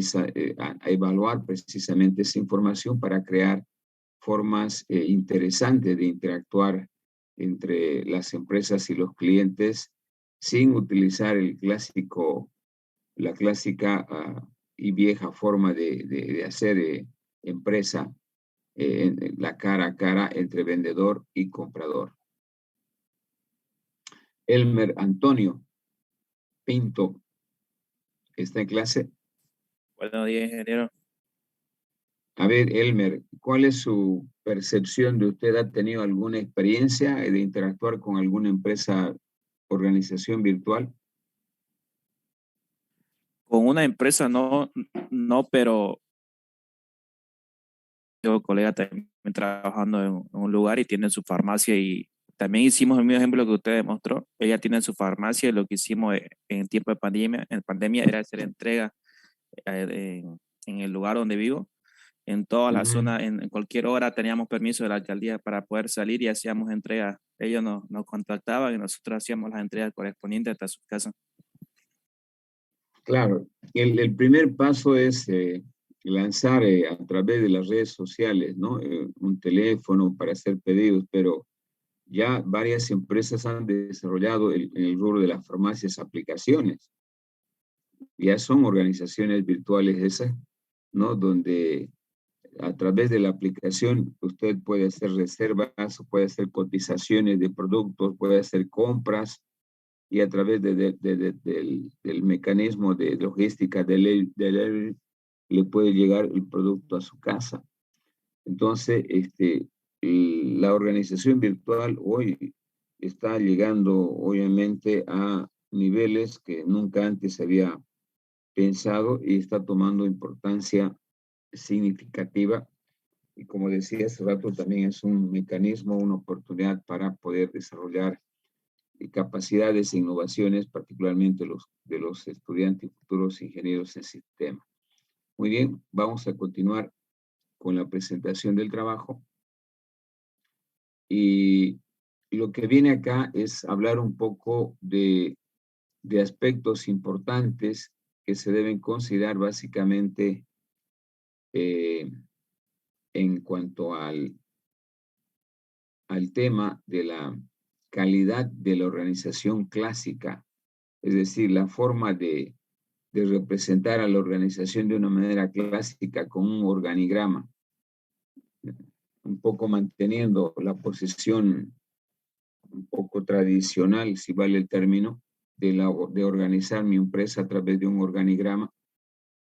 a evaluar precisamente esa información para crear formas interesantes de interactuar entre las empresas y los clientes sin utilizar la clásica y vieja forma de hacer empresa, la cara a cara entre vendedor y comprador. Elmer Antonio Pinto está en clase. Buenos días, ingeniero. A ver, Elmer, ¿cuál es su percepción de usted? ¿Ha tenido alguna experiencia de interactuar con alguna empresa, organización virtual? Con una empresa no, pero yo, colega, también trabajando en un lugar y tienen su farmacia, y también hicimos el mismo ejemplo que usted demostró. Ella tiene su farmacia, y lo que hicimos en tiempo de pandemia era hacer entrega en el lugar donde vivo, en toda la zona, en cualquier hora teníamos permiso de la alcaldía para poder salir y hacíamos entregas. Ellos nos contactaban y nosotros hacíamos las entregas correspondientes hasta su casa. Claro, el primer paso es lanzar a través de las redes sociales, ¿no? Un teléfono para hacer pedidos, pero ya varias empresas han desarrollado en el rubro de las farmacias aplicaciones. Ya son organizaciones virtuales esas, ¿no? Donde a través de la aplicación usted puede hacer reservas, puede hacer cotizaciones de productos, puede hacer compras, y a través del mecanismo de logística le puede llegar el producto a su casa. Entonces, la organización virtual hoy está llegando obviamente a niveles que nunca antes se había pensado, y está tomando importancia significativa. Y como decía hace rato, también es un mecanismo, una oportunidad para poder desarrollar capacidades e innovaciones, particularmente de los estudiantes y futuros ingenieros en sistemas. Muy bien, vamos a continuar con la presentación del trabajo. Y lo que viene acá es hablar un poco de aspectos importantes que se deben considerar básicamente en cuanto al tema de la calidad de la organización clásica, es decir, la forma de representar a la organización de una manera clásica con un organigrama, un poco manteniendo la posición un poco tradicional, si vale el término, de organizar mi empresa a través de un organigrama.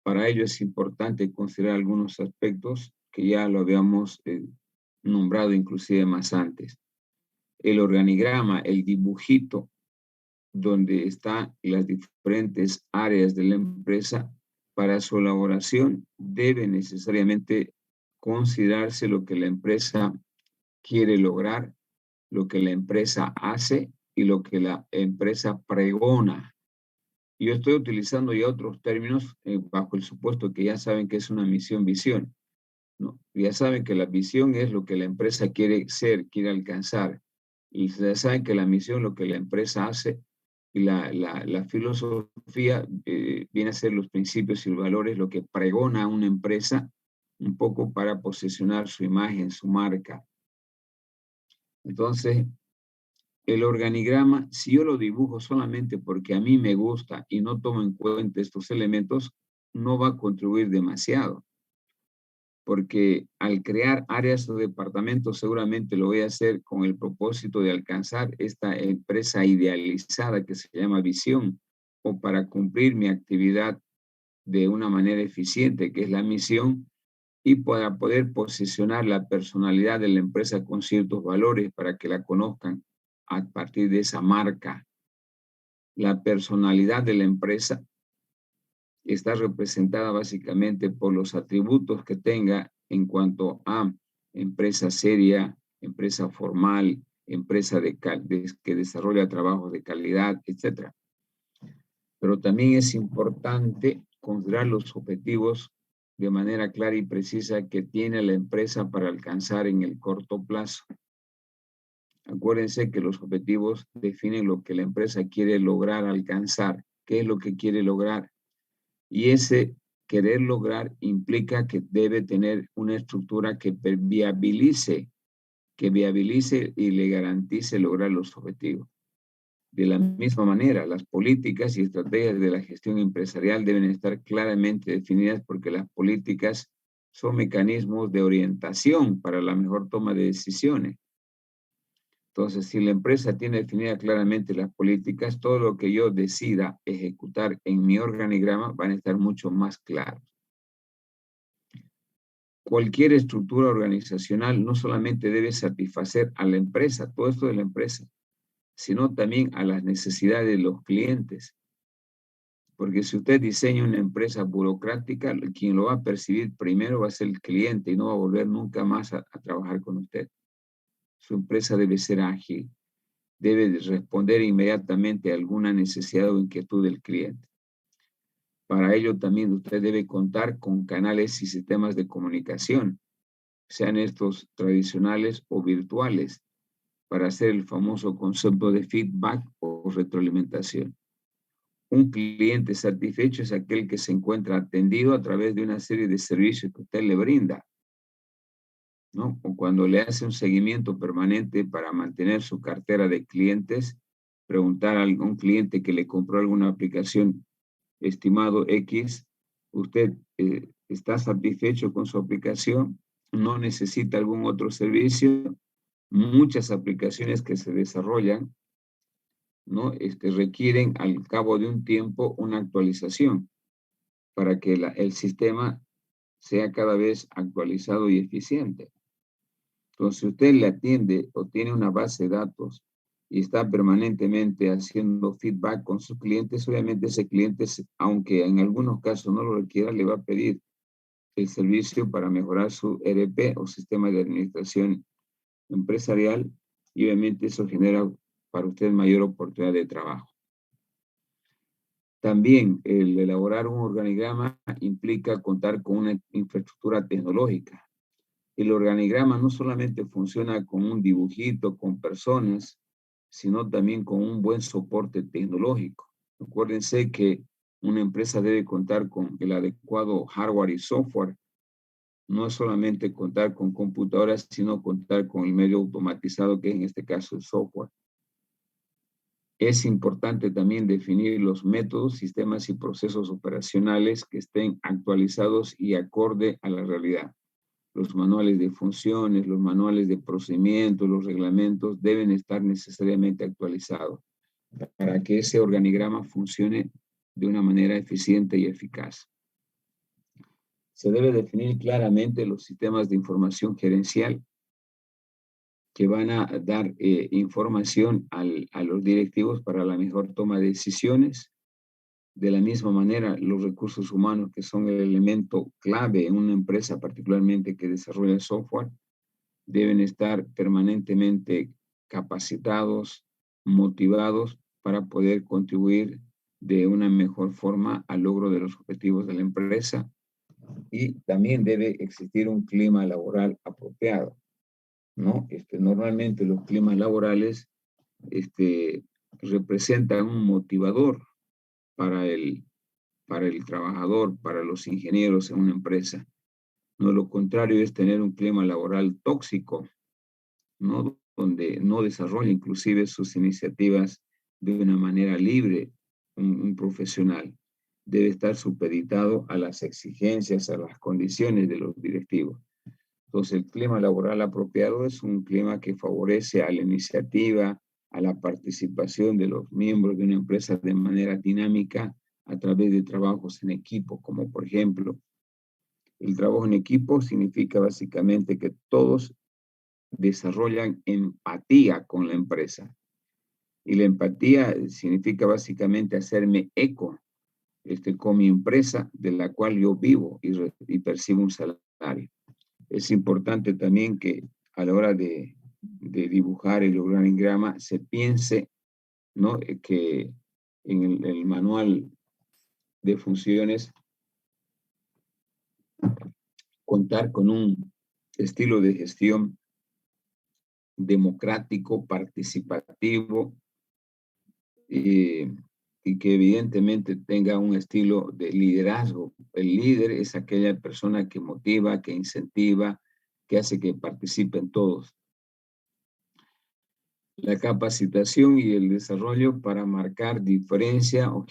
Para ello es importante considerar algunos aspectos que ya lo habíamos nombrado inclusive más antes. El organigrama, el dibujito donde están las diferentes áreas de la empresa, para su elaboración debe necesariamente considerarse lo que la empresa quiere lograr, lo que la empresa hace y lo que la empresa pregona. Yo estoy utilizando ya otros términos bajo el supuesto que ya saben que es una misión-visión, ¿no? Ya saben que la visión es lo que la empresa quiere ser, quiere alcanzar. Y ya saben que la misión, lo que la empresa hace, y la filosofía viene a ser los principios y los valores, lo que pregona una empresa un poco para posicionar su imagen, su marca. Entonces, el organigrama, si yo lo dibujo solamente porque a mí me gusta y no tomo en cuenta estos elementos, no va a contribuir demasiado. Porque al crear áreas o departamentos seguramente lo voy a hacer con el propósito de alcanzar esta empresa idealizada que se llama visión, o para cumplir mi actividad de una manera eficiente, que es la misión, y para poder posicionar la personalidad de la empresa con ciertos valores para que la conozcan a partir de esa marca. La personalidad de la empresa está representada básicamente por los atributos que tenga en cuanto a empresa seria, empresa formal, empresa que desarrolla trabajos de calidad, etc. Pero también es importante considerar los objetivos de manera clara y precisa que tiene la empresa para alcanzar en el corto plazo. Acuérdense que los objetivos definen lo que la empresa quiere lograr alcanzar, qué es lo que quiere lograr. Y ese querer lograr implica que debe tener una estructura que viabilice y le garantice lograr los objetivos. De la misma manera, las políticas y estrategias de la gestión empresarial deben estar claramente definidas porque las políticas son mecanismos de orientación para la mejor toma de decisiones. Entonces, si la empresa tiene definidas claramente las políticas, todo lo que yo decida ejecutar en mi organigrama van a estar mucho más claros. Cualquier estructura organizacional no solamente debe satisfacer a la empresa, todo esto de la empresa, sino también a las necesidades de los clientes. Porque si usted diseña una empresa burocrática, quien lo va a percibir primero va a ser el cliente y no va a volver nunca más a trabajar con usted. Su empresa debe ser ágil, debe responder inmediatamente a alguna necesidad o inquietud del cliente. Para ello también usted debe contar con canales y sistemas de comunicación, sean estos tradicionales o virtuales, para hacer el famoso concepto de feedback o retroalimentación. Un cliente satisfecho es aquel que se encuentra atendido a través de una serie de servicios que usted le brinda, ¿no? O cuando le hace un seguimiento permanente para mantener su cartera de clientes, preguntar a algún cliente que le compró alguna aplicación, estimado X, ¿usted está satisfecho con su aplicación? ¿No necesita algún otro servicio? Muchas aplicaciones que se desarrollan, ¿no? Requieren al cabo de un tiempo una actualización para que el sistema sea cada vez actualizado y eficiente. Entonces, si usted le atiende o tiene una base de datos y está permanentemente haciendo feedback con sus clientes, obviamente ese cliente, aunque en algunos casos no lo requiera, le va a pedir el servicio para mejorar su ERP o sistema de administración empresarial, y obviamente eso genera para usted mayor oportunidad de trabajo. También el elaborar un organigrama implica contar con una infraestructura tecnológica. El organigrama no solamente funciona con un dibujito, con personas, sino también con un buen soporte tecnológico. Acuérdense que una empresa debe contar con el adecuado hardware y software. No es solamente contar con computadoras, sino contar con el medio automatizado, que es en este caso el software. Es importante también definir los métodos, sistemas y procesos operacionales que estén actualizados y acorde a la realidad. Los manuales de funciones, los manuales de procedimientos, los reglamentos deben estar necesariamente actualizados para que ese organigrama funcione de una manera eficiente y eficaz. Se debe definir claramente los sistemas de información gerencial que van a dar información a los directivos para la mejor toma de decisiones. De la misma manera, los recursos humanos, que son el elemento clave en una empresa, particularmente que desarrolla software, deben estar permanentemente capacitados, motivados para poder contribuir de una mejor forma al logro de los objetivos de la empresa. Y también debe existir un clima laboral apropiado, ¿no? Normalmente los climas laborales representan un motivador para el trabajador, para los ingenieros en una empresa. No, lo contrario es tener un clima laboral tóxico, ¿no? Donde no desarrolla inclusive sus iniciativas de una manera libre. Un profesional debe estar supeditado a las exigencias, a las condiciones de los directivos. Entonces, el clima laboral apropiado es un clima que favorece a la iniciativa, a la participación de los miembros de una empresa de manera dinámica a través de trabajos en equipo, como por ejemplo, el trabajo en equipo significa básicamente que todos desarrollan empatía con la empresa. Y la empatía significa básicamente hacerme eco con mi empresa de la cual yo vivo y percibo un salario. Es importante también que a la hora de dibujar el organigrama se piense, ¿no? Que en el manual de funciones contar con un estilo de gestión democrático, participativo, y que evidentemente tenga un estilo de liderazgo. El líder es aquella persona que motiva, que incentiva, que hace que participen todos. La capacitación y el desarrollo para marcar diferencia o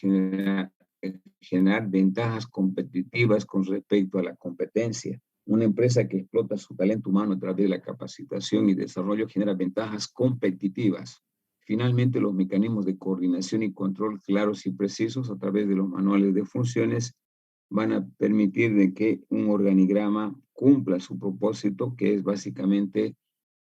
generar ventajas competitivas con respecto a la competencia. Una empresa que explota su talento humano a través de la capacitación y desarrollo genera ventajas competitivas. Finalmente, los mecanismos de coordinación y control claros y precisos a través de los manuales de funciones van a permitir de que un organigrama cumpla su propósito, que es básicamente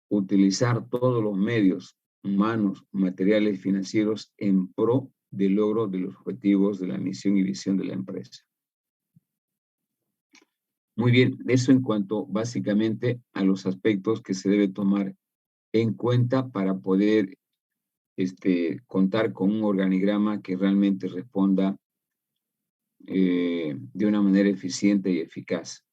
utilizar todos los medios humanos, materiales, financieros en pro del logro de los objetivos de la misión y visión de la empresa. Muy bien, eso en cuanto básicamente a los aspectos que se debe tomar en cuenta para poder contar con un organigrama que realmente responda de una manera eficiente y eficaz.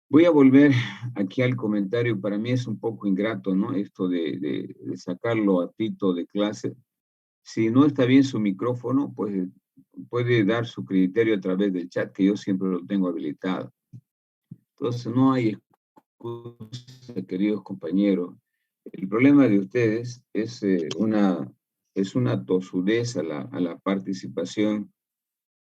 Voy a volver aquí al comentario. Para mí es un poco ingrato, ¿no? Esto de sacarlo a pito de clase. Si no está bien su micrófono, pues puede dar su criterio a través del chat, que yo siempre lo tengo habilitado. Entonces, no hay excusa, queridos compañeros. El problema de ustedes es una tosudez a la participación,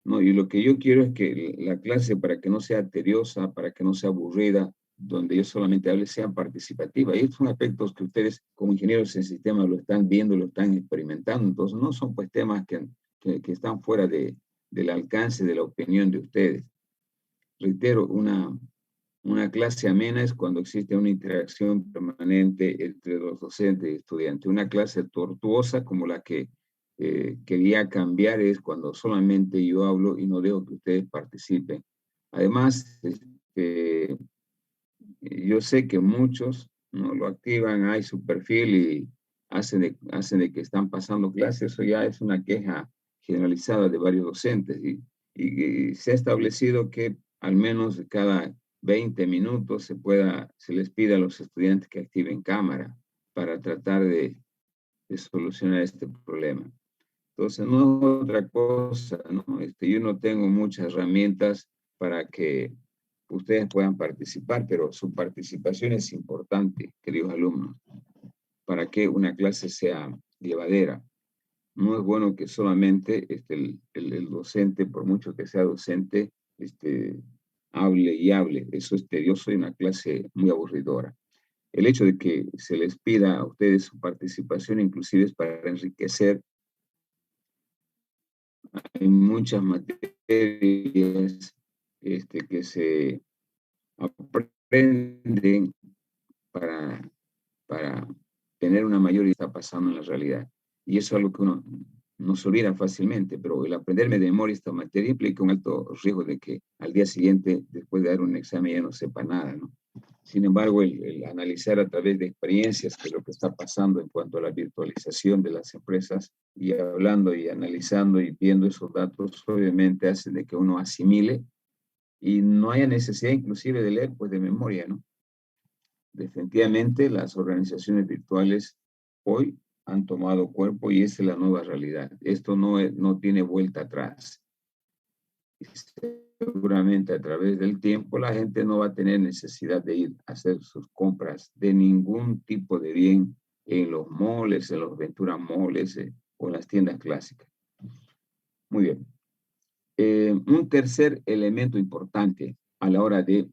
¿no? Y lo que yo quiero es que la clase, para que no sea tediosa, para que no sea aburrida, donde yo solamente hable, sea participativa. Y estos son aspectos que ustedes, como ingenieros en sistemas, lo están viendo, lo están experimentando. Entonces, no son pues temas que están fuera del alcance de la opinión de ustedes. Reitero, una clase amena es cuando existe una interacción permanente entre los docentes y estudiantes. Una clase tortuosa como la que quería cambiar es cuando solamente yo hablo y no dejo que ustedes participen. Además, yo sé que muchos no lo activan, hay su perfil y hacen de que están pasando clases. Eso ya es una queja generalizada de varios docentes y se ha establecido que al menos cada 20 minutos se les pide a los estudiantes que activen cámara para tratar de solucionar este problema. Entonces, no es otra cosa, ¿no? Yo no tengo muchas herramientas para que ustedes puedan participar, pero su participación es importante, queridos alumnos, para que una clase sea llevadera. No es bueno que solamente el docente, por mucho que sea docente, hable y hable. Eso es tedioso y una clase muy aburridora. El hecho de que se les pida a ustedes su participación, inclusive, es para enriquecer. Hay muchas materias que se aprenden para tener una mayor idea de lo que está pasando en la realidad. Y eso es algo que uno no se olvida fácilmente, pero el aprenderme de memoria esta materia implica un alto riesgo de que al día siguiente, después de dar un examen, ya no sepa nada, ¿no? Sin embargo, el analizar a través de experiencias que es lo que está pasando en cuanto a la virtualización de las empresas, y hablando y analizando y viendo esos datos, obviamente hacen de que uno asimile y no haya necesidad inclusive de leer pues de memoria, ¿no? Definitivamente las organizaciones virtuales hoy han tomado cuerpo y esa es la nueva realidad. Esto no tiene vuelta atrás. Seguramente a través del tiempo la gente no va a tener necesidad de ir a hacer sus compras de ningún tipo de bien en los malls, en los Ventura Malls o en las tiendas clásicas. Muy bien. Un tercer elemento importante a la hora de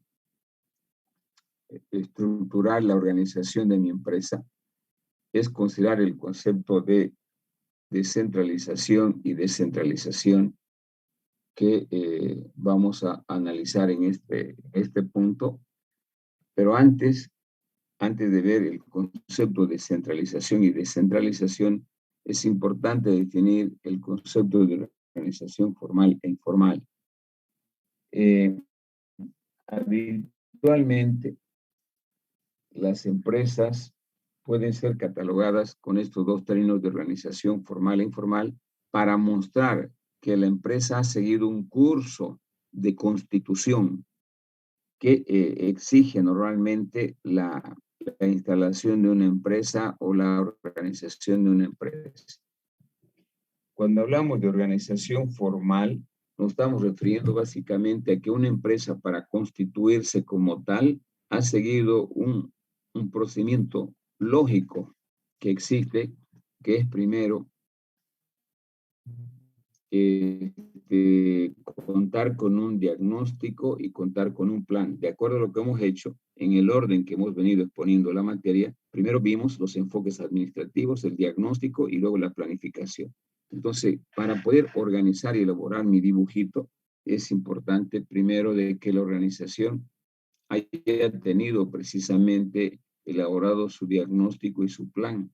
estructurar la organización de mi empresa es considerar el concepto de descentralización y descentralización que vamos a analizar en este punto. Pero antes de ver el concepto de centralización y descentralización, es importante definir el concepto de organización formal e informal. Habitualmente, las empresas pueden ser catalogadas con estos dos términos de organización formal e informal para mostrar que la empresa ha seguido un curso de constitución que exige normalmente la instalación de una empresa o la organización de una empresa. Cuando hablamos de organización formal, nos estamos refiriendo básicamente a que una empresa para constituirse como tal ha seguido un procedimiento lógico que existe, que es primero contar con un diagnóstico y contar con un plan. De acuerdo a lo que hemos hecho, en el orden que hemos venido exponiendo la materia, primero vimos los enfoques administrativos, el diagnóstico y luego la planificación. Entonces, para poder organizar y elaborar mi dibujito, es importante primero de que la organización haya tenido precisamente elaborado su diagnóstico y su plan.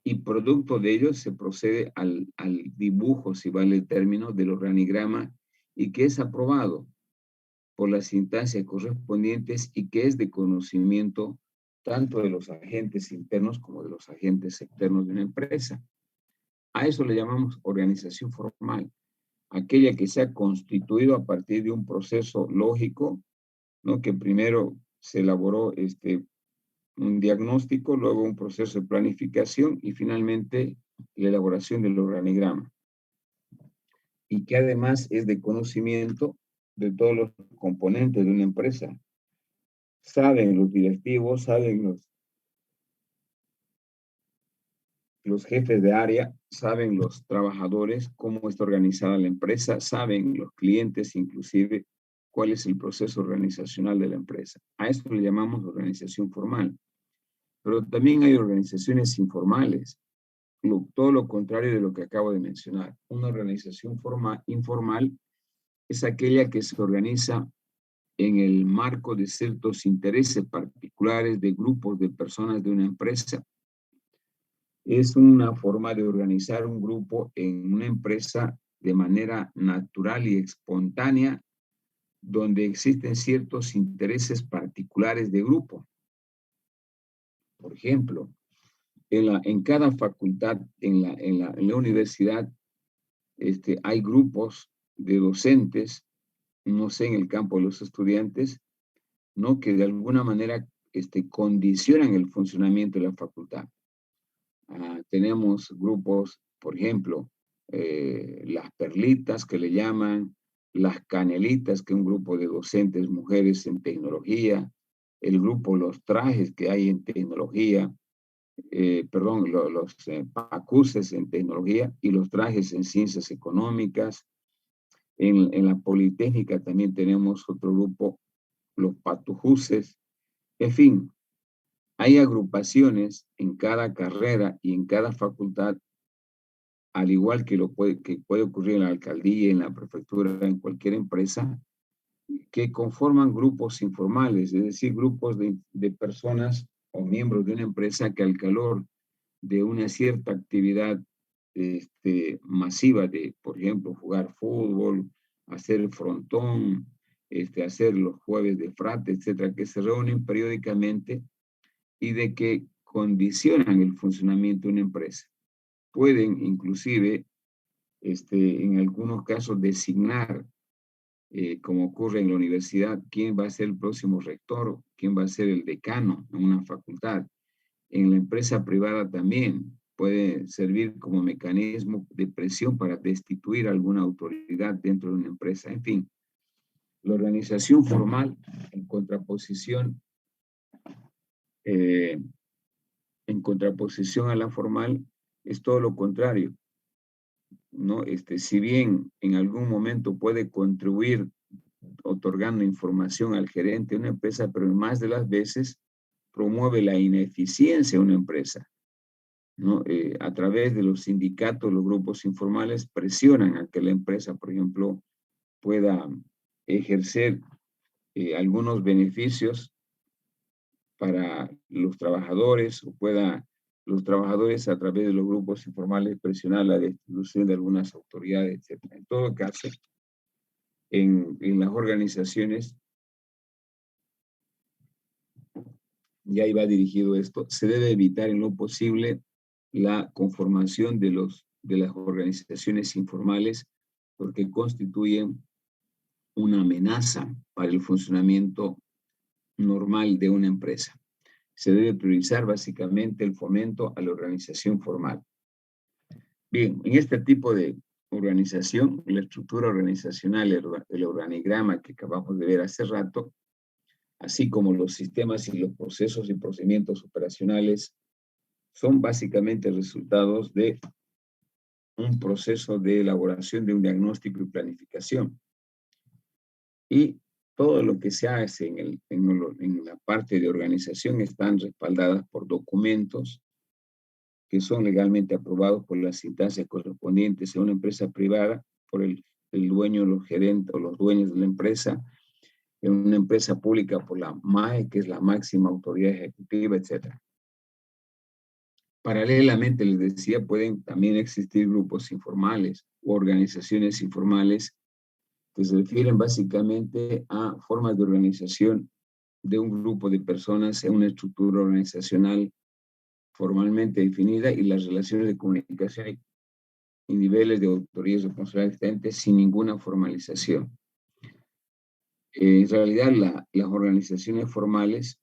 Y producto de ello se procede al dibujo, si vale el término, del organigrama y que es aprobado por las instancias correspondientes y que es de conocimiento tanto de los agentes internos como de los agentes externos de una empresa. A eso le llamamos organización formal, aquella que se ha constituido a partir de un proceso lógico, ¿no? Que primero se elaboró un diagnóstico, luego un proceso de planificación y finalmente la elaboración del organigrama. Y que además es de conocimiento de todos los componentes de una empresa. Saben los directivos, saben los jefes de área, saben los trabajadores cómo está organizada la empresa, saben los clientes inclusive cuál es el proceso organizacional de la empresa. A esto le llamamos organización formal. Pero también hay organizaciones informales, todo lo contrario de lo que acabo de mencionar. Una organización informal es aquella que se organiza en el marco de ciertos intereses particulares de grupos de personas de una empresa. Es una forma de organizar un grupo en una empresa de manera natural y espontánea, donde existen ciertos intereses particulares de grupo. Por ejemplo, en cada facultad, en la universidad, hay grupos de docentes, no sé, en el campo de los estudiantes, ¿no? Que de alguna manera condicionan el funcionamiento de la facultad. Tenemos grupos, por ejemplo, las perlitas que le llaman, las canelitas, que es un grupo de docentes mujeres en tecnología, el grupo Los Trajes que hay en tecnología, los pacuses en tecnología y los trajes en ciencias económicas. En la Politécnica también tenemos otro grupo, los patujuses. En fin, hay agrupaciones en cada carrera y en cada facultad, al igual que puede ocurrir en la alcaldía, en la prefectura, en cualquier empresa, que conforman grupos informales, es decir, grupos de personas o miembros de una empresa que al calor de una cierta actividad masiva de, por ejemplo, jugar fútbol, hacer frontón, hacer los jueves de frate, etcétera, que se reúnen periódicamente y de que condicionan el funcionamiento de una empresa. Pueden inclusive, en algunos casos, designar, como ocurre en la universidad, quién va a ser el próximo rector, quién va a ser el decano en una facultad. En la empresa privada también puede servir como mecanismo de presión para destituir alguna autoridad dentro de una empresa. En fin, la organización formal en contraposición a la formal es todo lo contrario, ¿no? Si bien en algún momento puede contribuir otorgando información al gerente de una empresa, pero en más de las veces promueve la ineficiencia de una empresa, ¿no? A través de los sindicatos, los grupos informales presionan a que la empresa, por ejemplo, pueda ejercer algunos beneficios para los trabajadores, o pueda los trabajadores a través de los grupos informales presionar la destitución de algunas autoridades, etc. En todo caso, en las organizaciones, ya iba dirigido esto, se debe evitar en lo posible la conformación de las organizaciones informales, porque constituyen una amenaza para el funcionamiento normal de una empresa. Se debe priorizar básicamente el fomento a la organización formal. Bien, en este tipo de organización, la estructura organizacional, el organigrama que acabamos de ver hace rato, así como los sistemas y los procesos y procedimientos operacionales, son básicamente resultados de un proceso de elaboración de un diagnóstico y planificación. Y todo lo que se hace en la parte de organización están respaldadas por documentos que son legalmente aprobados por las instancias correspondientes en una empresa privada, por el dueño, los gerentes o los dueños de la empresa, en una empresa pública por la MAE, que es la máxima autoridad ejecutiva, etc. Paralelamente, les decía, pueden también existir grupos informales o organizaciones informales que se refieren básicamente a formas de organización de un grupo de personas en una estructura organizacional formalmente definida y las relaciones de comunicación y niveles de autoría y responsabilidad existentes sin ninguna formalización. En realidad, las organizaciones formales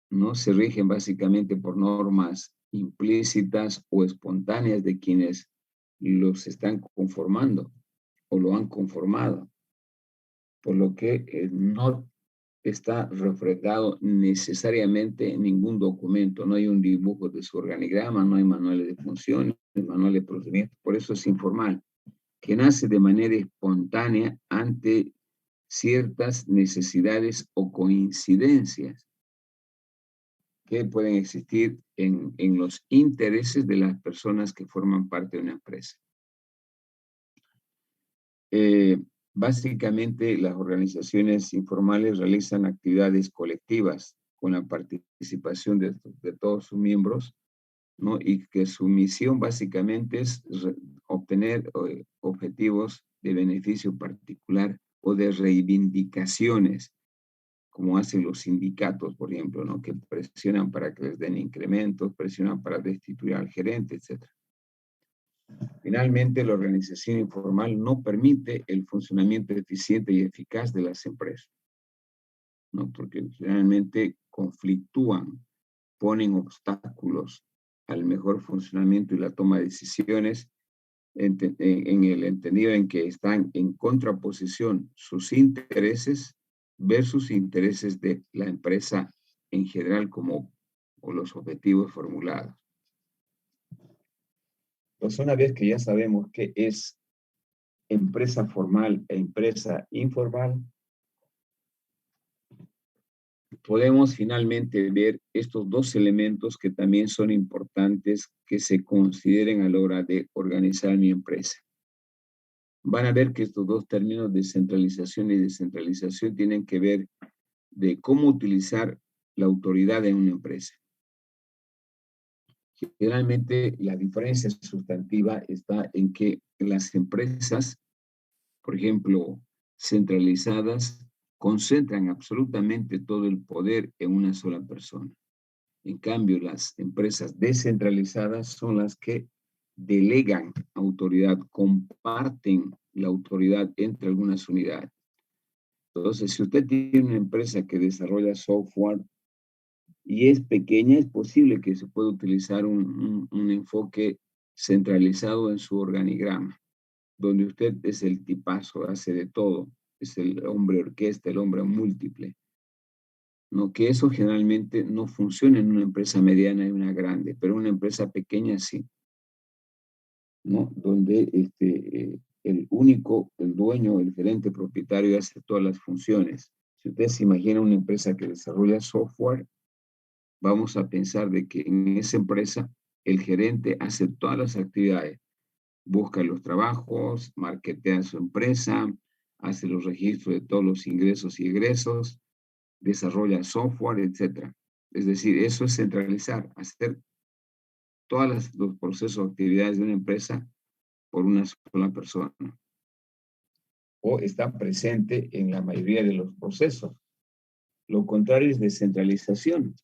no se rigen básicamente por normas implícitas o espontáneas de quienes los están conformando o lo han conformado, por lo que no está reflejado necesariamente en ningún documento, no hay un dibujo de su organigrama, no hay manuales de funciones, manuales de procedimientos, por eso es informal, que nace de manera espontánea ante ciertas necesidades o coincidencias que pueden existir en los intereses de las personas que forman parte de una empresa. Básicamente, las organizaciones informales realizan actividades colectivas con la participación de todos sus miembros, ¿no? Y que su misión básicamente es obtener objetivos de beneficio particular o de reivindicaciones, como hacen los sindicatos, por ejemplo, ¿no? Que presionan para que les den incrementos, presionan para destituir al gerente, etc. Finalmente, la organización informal no permite el funcionamiento eficiente y eficaz de las empresas, ¿no? Porque generalmente conflictúan, ponen obstáculos al mejor funcionamiento y la toma de decisiones en el entendido en que están en contraposición sus intereses versus intereses de la empresa en general o los objetivos formulados. Pues una vez que ya sabemos qué es empresa formal e empresa informal, podemos finalmente ver estos dos elementos que también son importantes que se consideren a la hora de organizar mi empresa. Van a ver que estos dos términos de centralización y descentralización tienen que ver de cómo utilizar la autoridad en una empresa. Generalmente la diferencia sustantiva está en que las empresas, por ejemplo, centralizadas, concentran absolutamente todo el poder en una sola persona. En cambio, las empresas descentralizadas son las que delegan autoridad, comparten la autoridad entre algunas unidades. Entonces, si usted tiene una empresa que desarrolla software y es pequeña, es posible que se pueda utilizar un enfoque centralizado en su organigrama, donde usted es el tipazo, hace de todo, es el hombre orquesta, el hombre múltiple. No, que eso generalmente no funciona en una empresa mediana y una grande, pero en una empresa pequeña sí, ¿no? Donde el dueño, el gerente propietario hace todas las funciones. Si usted se imagina una empresa que desarrolla software, vamos a pensar de que en esa empresa el gerente hace todas las actividades, busca los trabajos, marketea su empresa, hace los registros de todos los ingresos y egresos, desarrolla software, etc. Es decir, eso es centralizar, hacer todos los procesos o actividades de una empresa por una sola persona. O está presente en la mayoría de los procesos. Lo contrario es descentralización,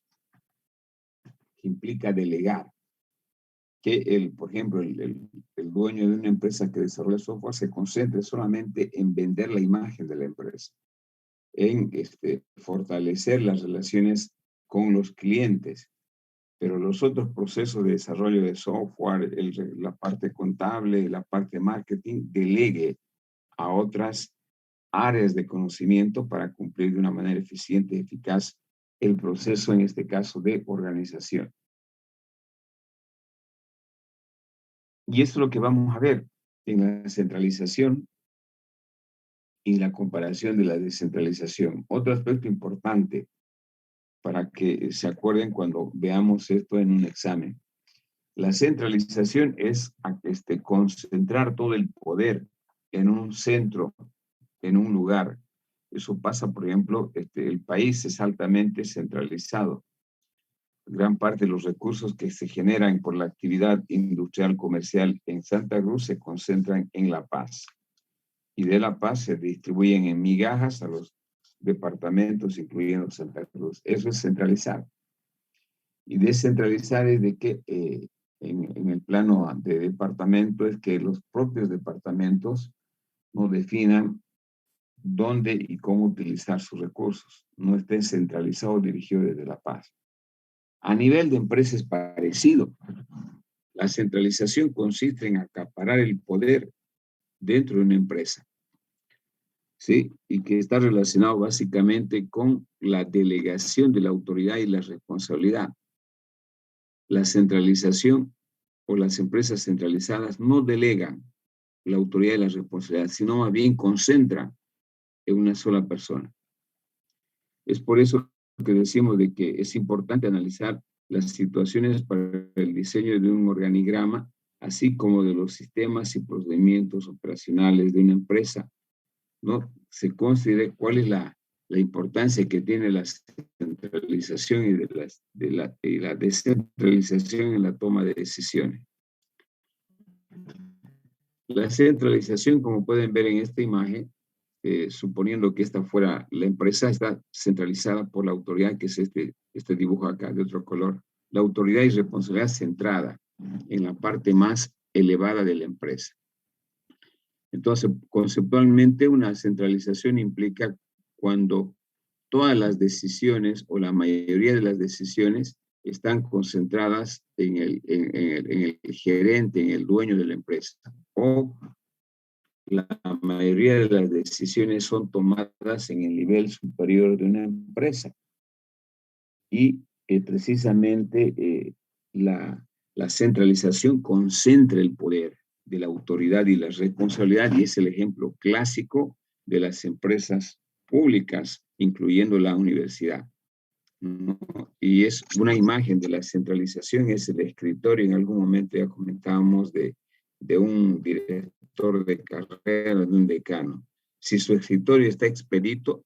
que implica delegar. Que, por ejemplo, el dueño de una empresa que desarrolla software se concentre solamente en vender la imagen de la empresa, en fortalecer las relaciones con los clientes, pero los otros procesos de desarrollo de software, la parte contable, la parte de marketing, delegue a otras áreas de conocimiento para cumplir de una manera eficiente y eficaz el proceso, en este caso, de organización. Y eso es lo que vamos a ver en la centralización y la comparación de la descentralización. Otro aspecto importante para que se acuerden cuando veamos esto en un examen. La centralización es concentrar todo el poder en un centro, en un lugar. Eso pasa, por ejemplo, el país es altamente centralizado. Gran parte de los recursos que se generan por la actividad industrial comercial en Santa Cruz se concentran en La Paz. Y de La Paz se distribuyen en migajas a los departamentos, incluyendo Santa Cruz. Eso es centralizar. Y descentralizar es de que en el plano de departamento es que los propios departamentos no definan dónde y cómo utilizar sus recursos. No esté centralizado o dirigido desde La Paz. A nivel de empresa es parecido. La centralización consiste en acaparar el poder dentro de una empresa, ¿sí? Y que está relacionado básicamente con la delegación de la autoridad y la responsabilidad. La centralización o las empresas centralizadas no delegan la autoridad y la responsabilidad, sino más bien concentran en una sola persona. Es por eso que decimos de que es importante analizar las situaciones para el diseño de un organigrama, así como de los sistemas y procedimientos operacionales de una empresa, ¿no? Se considere cuál es la importancia que tiene la centralización y la descentralización en la toma de decisiones. La centralización, como pueden ver en esta imagen, suponiendo que esta fuera la empresa, está centralizada por la autoridad, que es este dibujo acá de otro color. La autoridad y responsabilidad centrada en la parte más elevada de la empresa. Entonces, conceptualmente, una centralización implica cuando todas las decisiones o la mayoría de las decisiones están concentradas en el gerente, en el dueño de la empresa, o la mayoría de las decisiones son tomadas en el nivel superior de una empresa. Y precisamente la centralización concentra el poder de la autoridad y la responsabilidad, y es el ejemplo clásico de las empresas públicas, incluyendo la universidad, ¿no? Y es una imagen de la centralización, es el escritorio. En algún momento ya comentábamos de un director de carrera, de un decano. Si su escritorio está expedito,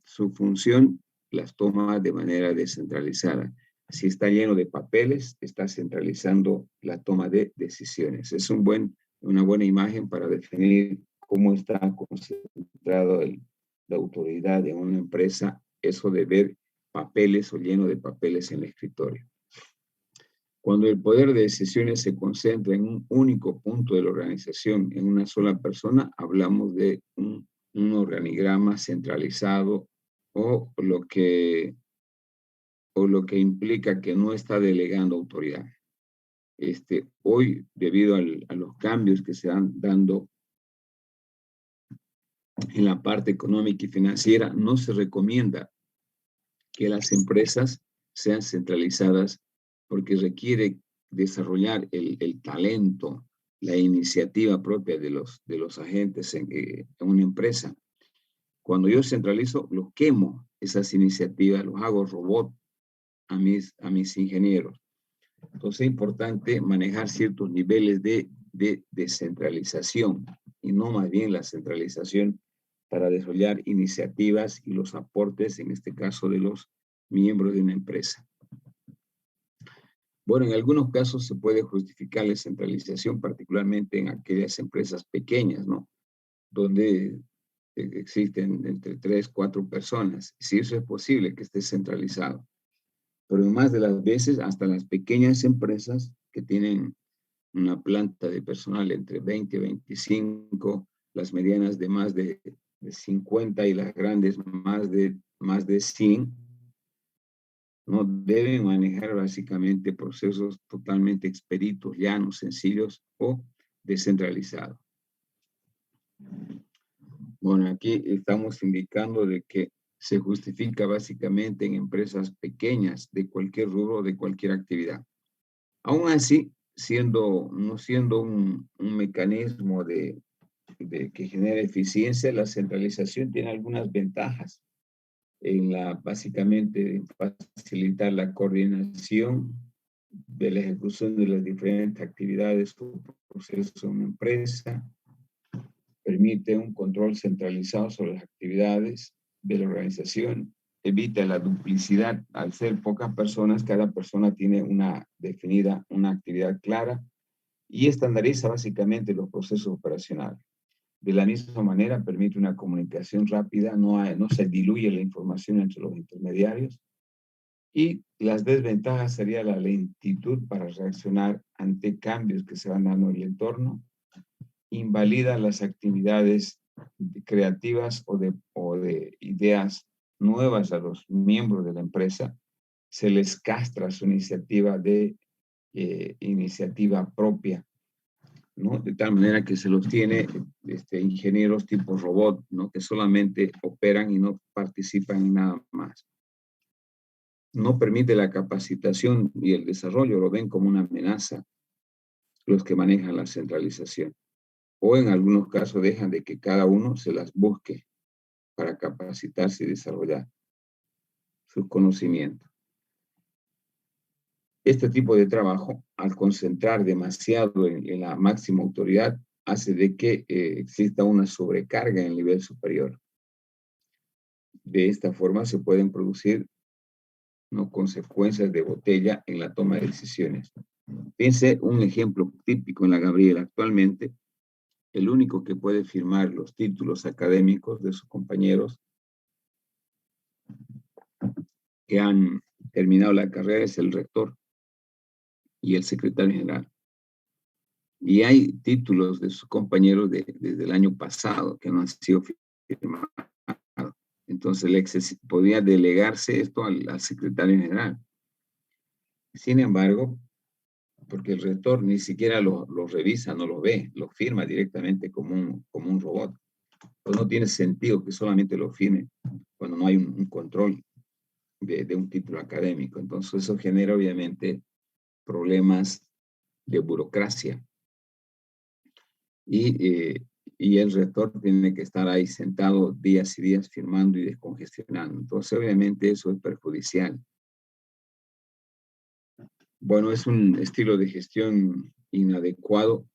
su función las toma de manera descentralizada. Si está lleno de papeles, está centralizando la toma de decisiones. Es una buena imagen para definir cómo está concentrado la autoridad en una empresa, eso de ver papeles o lleno de papeles en el escritorio. Cuando el poder de decisiones se concentra en un único punto de la organización, en una sola persona, hablamos de un organigrama centralizado o lo que implica que no está delegando autoridad. Hoy, debido a los cambios que se van dando en la parte económica y financiera, no se recomienda que las empresas sean centralizadas porque requiere desarrollar el talento, la iniciativa propia de los agentes en una empresa. Cuando yo centralizo, los quemo, esas iniciativas, los hago robot a mis ingenieros. Entonces es importante manejar ciertos niveles de descentralización y no más bien la centralización para desarrollar iniciativas y los aportes, en este caso, de los miembros de una empresa. Bueno, en algunos casos se puede justificar la centralización, particularmente en aquellas empresas pequeñas, ¿no? Donde existen entre 3, 4 personas. Si eso es posible que esté centralizado. Pero más de las veces, hasta las pequeñas empresas que tienen una planta de personal entre 20 y 25, las medianas de más de 50 y las grandes más de 100, ¿no? Deben manejar básicamente procesos totalmente expeditos, llanos, sencillos o descentralizados. Bueno, aquí estamos indicando de que se justifica básicamente en empresas pequeñas de cualquier rubro, de cualquier actividad. Aún así, no siendo un mecanismo de que genera eficiencia, la centralización tiene algunas ventajas básicamente facilitar la coordinación de la ejecución de las diferentes actividades o procesos en una empresa, permite un control centralizado sobre las actividades de la organización, evita la duplicidad. Al ser pocas personas, cada persona tiene una actividad clara y estandariza básicamente los procesos operacionales. De la misma manera, permite una comunicación rápida, no se diluye la información entre los intermediarios. Y las desventajas sería la lentitud para reaccionar ante cambios que se van dando en el entorno, invalida las actividades creativas o de ideas nuevas a los miembros de la empresa, se les castra su iniciativa iniciativa propia, ¿no? De tal manera que se los tiene ingenieros tipo robot, ¿no? Que solamente operan y no participan en nada más. No permite la capacitación y el desarrollo, lo ven como una amenaza los que manejan la centralización. O en algunos casos dejan de que cada uno se las busque para capacitarse y desarrollar sus conocimientos. Este tipo de trabajo, al concentrar demasiado en la máxima autoridad, hace de que exista una sobrecarga en el nivel superior. De esta forma se pueden producir, ¿no?, consecuencias de botella en la toma de decisiones. Piense un ejemplo típico en la Gabriela. Actualmente, el único que puede firmar los títulos académicos de sus compañeros que han terminado la carrera es el rector y el secretario general. Y hay títulos de sus compañeros desde el año pasado que no han sido firmados. Entonces, podría delegarse esto al secretario general. Sin embargo, porque el rector ni siquiera lo revisa, no lo ve, lo firma directamente como un robot. Pues no tiene sentido que solamente lo firme cuando no hay un control de un título académico. Entonces eso genera obviamente problemas de burocracia. Y el rector tiene que estar ahí sentado días y días firmando y descongestionando. Entonces obviamente eso es perjudicial. Bueno, es un estilo de gestión inadecuado,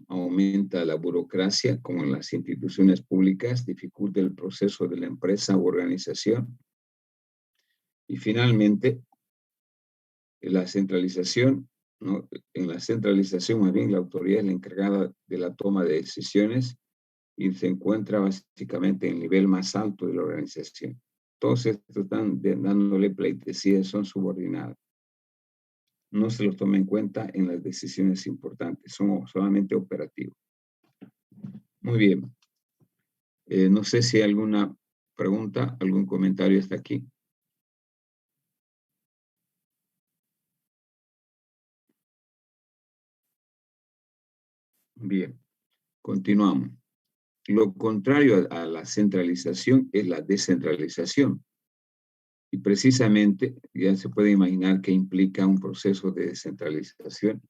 aumenta la burocracia, como en las instituciones públicas, dificulta el proceso de la empresa u organización. Y finalmente, la centralización, ¿no? En la centralización, más bien, la autoridad es la encargada de la toma de decisiones y se encuentra básicamente en el nivel más alto de la organización. Todos estos están dándole pleitesía, son subordinados. No se los toma en cuenta en las decisiones importantes, son solamente operativos. Muy bien. No sé si hay alguna pregunta, algún comentario hasta aquí. Bien, continuamos. Lo contrario a la centralización es la descentralización. Y precisamente ya se puede imaginar que implica un proceso de descentralización.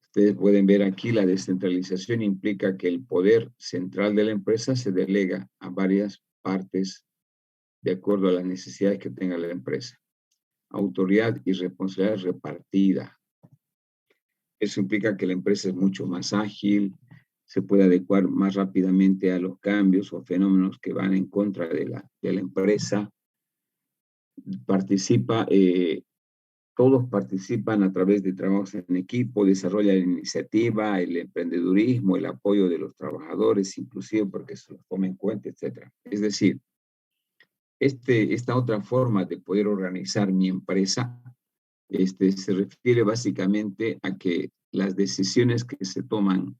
Ustedes pueden ver aquí la descentralización implica que el poder central de la empresa se delega a varias partes de acuerdo a las necesidades que tenga la empresa. Autoridad y responsabilidad repartida. Eso implica que la empresa es mucho más ágil, se puede adecuar más rápidamente a los cambios o fenómenos que van en contra de la empresa. Todos participan a través de trabajos en equipo, desarrolla la iniciativa, el emprendedurismo, el apoyo de los trabajadores, inclusive porque se los toma en cuenta, etc. Es decir, esta otra forma de poder organizar mi empresa se refiere básicamente a que las decisiones que se toman,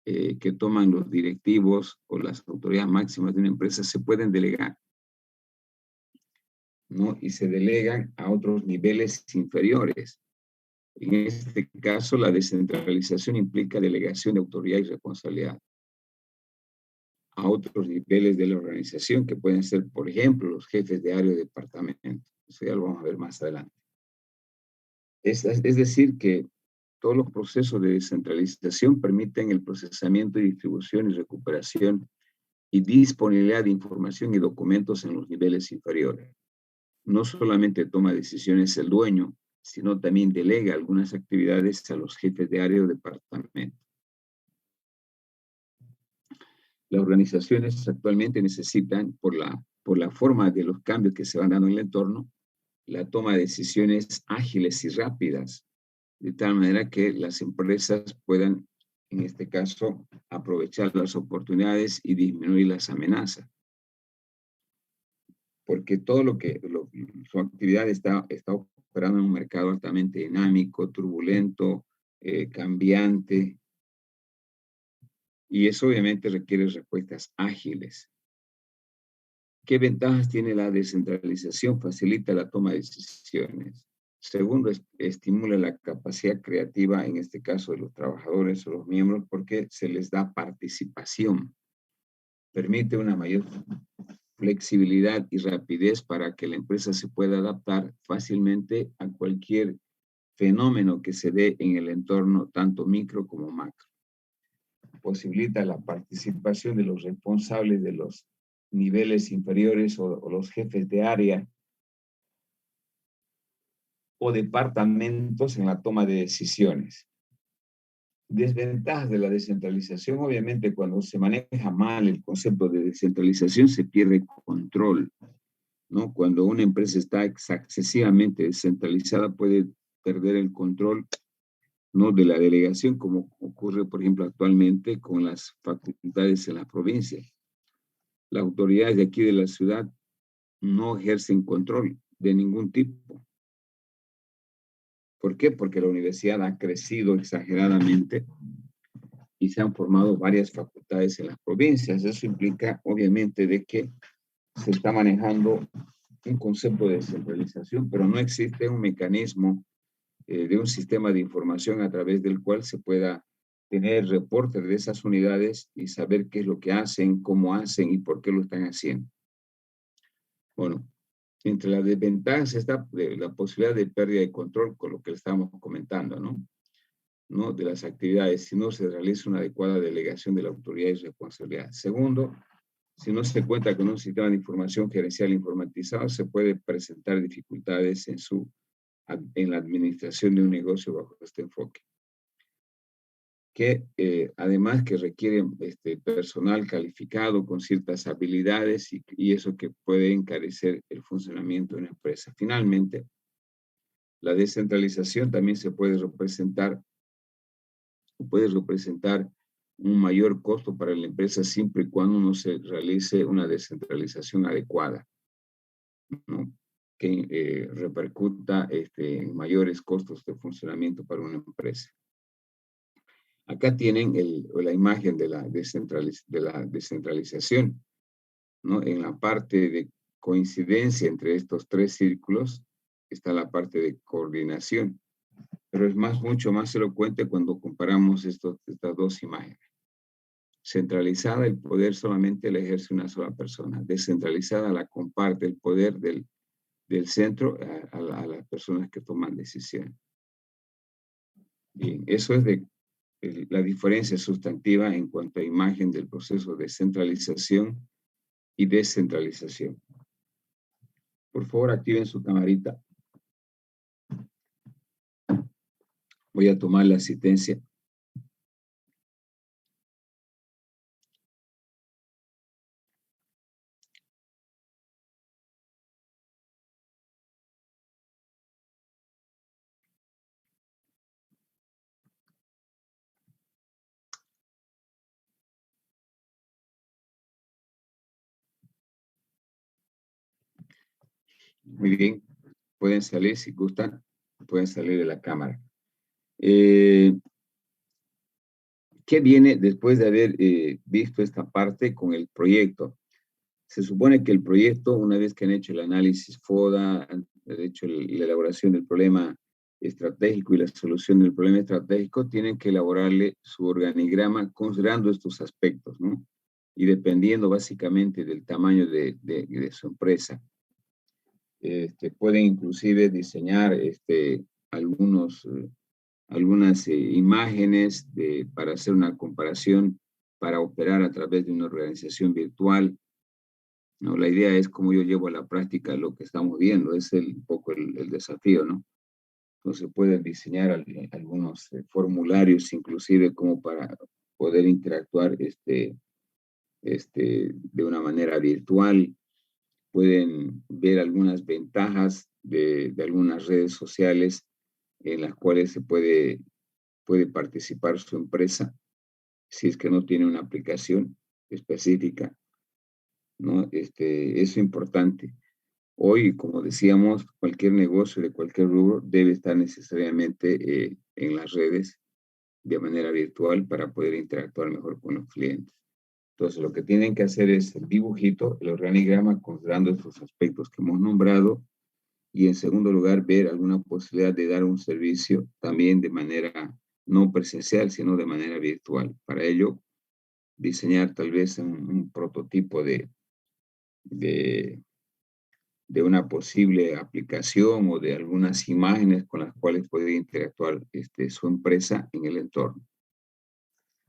que toman los directivos o las autoridades máximas de una empresa se pueden delegar, ¿no? Y se delegan a otros niveles inferiores. En este caso, la descentralización implica delegación de autoridad y responsabilidad a otros niveles de la organización, que pueden ser, por ejemplo, los jefes de área o departamento. Eso ya lo vamos a ver más adelante. Es decir, que todos los procesos de descentralización permiten el procesamiento y distribución y recuperación y disponibilidad de información y documentos en los niveles inferiores. No solamente toma decisiones el dueño, sino también delega algunas actividades a los jefes de área o departamento. Las organizaciones actualmente necesitan, por la forma de los cambios que se van dando en el entorno, la toma de decisiones ágiles y rápidas, de tal manera que las empresas puedan, en este caso, aprovechar las oportunidades y disminuir las amenazas. Porque todo su actividad está operando en un mercado altamente dinámico, turbulento, cambiante, y eso obviamente requiere respuestas ágiles. ¿Qué ventajas tiene la descentralización? Facilita la toma de decisiones. Segundo, estimula la capacidad creativa, en este caso de los trabajadores o los miembros, porque se les da participación. Permite una mayor flexibilidad y rapidez para que la empresa se pueda adaptar fácilmente a cualquier fenómeno que se dé en el entorno, tanto micro como macro. Posibilita la participación de los responsables de los niveles inferiores o los jefes de área o departamentos en la toma de decisiones. Desventajas de la descentralización, obviamente cuando se maneja mal el concepto de descentralización se pierde control, ¿no? Cuando una empresa está excesivamente descentralizada puede perder el control, ¿no?, de la delegación, como ocurre, por ejemplo, actualmente con las facultades en las provincias. Las autoridades de aquí de la ciudad no ejercen control de ningún tipo. ¿Por qué? Porque la universidad ha crecido exageradamente y se han formado varias facultades en las provincias. Eso implica, obviamente, de que se está manejando un concepto de descentralización, pero no existe un mecanismo de un sistema de información a través del cual se pueda tener reportes de esas unidades y saber qué es lo que hacen, cómo hacen y por qué lo están haciendo. Bueno, entre las desventajas está la posibilidad de pérdida de control, con lo que estamos comentando, ¿no? De las actividades, si no se realiza una adecuada delegación de la autoridad y responsabilidad. Segundo, si no se cuenta con un sistema de información gerencial informatizado, se puede presentar dificultades en la administración de un negocio bajo este enfoque. Que además que requiere personal calificado con ciertas habilidades y eso que puede encarecer el funcionamiento de una empresa. Finalmente, La descentralización también se puede representar un mayor costo para la empresa siempre y cuando no se realice una descentralización adecuada, ¿no? Que repercuta en mayores costos de funcionamiento para una empresa. Acá tienen la imagen de la descentralización, ¿no? En la parte de coincidencia entre estos tres círculos está la parte de coordinación, pero es mucho más elocuente cuando comparamos estas dos imágenes. Centralizada, el poder solamente la ejerce una sola persona. Descentralizada, la comparte el poder del centro a las personas que toman decisiones. Bien, eso es la diferencia sustantiva en cuanto a imagen del proceso de centralización y descentralización. Por favor, activen su camarita. Voy a tomar la asistencia. Muy bien, pueden salir si gustan, pueden salir de la cámara. ¿Qué viene después de haber visto esta parte con el proyecto? Se supone que el proyecto, una vez que han hecho el análisis FODA, han hecho la elaboración del problema estratégico y la solución del problema estratégico, tienen que elaborarle su organigrama considerando estos aspectos, ¿no? Y dependiendo básicamente del tamaño de su empresa. Pueden inclusive diseñar algunas imágenes para hacer una comparación, para operar a través de una organización virtual, ¿no? La idea es cómo yo llevo a la práctica lo que estamos viendo, es un poco el desafío, ¿no? Entonces pueden diseñar algunos formularios, inclusive como para poder interactuar de una manera virtual. Pueden ver algunas ventajas de algunas redes sociales en las cuales se puede participar su empresa, si es que no tiene una aplicación específica, ¿no? Eso es importante. Hoy, como decíamos, cualquier negocio de cualquier rubro debe estar necesariamente en las redes de manera virtual para poder interactuar mejor con los clientes. Entonces, lo que tienen que hacer es el dibujito, el organigrama, considerando estos aspectos que hemos nombrado, y en segundo lugar, ver alguna posibilidad de dar un servicio también de manera no presencial, sino de manera virtual. Para ello, diseñar tal vez un prototipo de una posible aplicación o de algunas imágenes con las cuales puede interactuar su empresa en el entorno.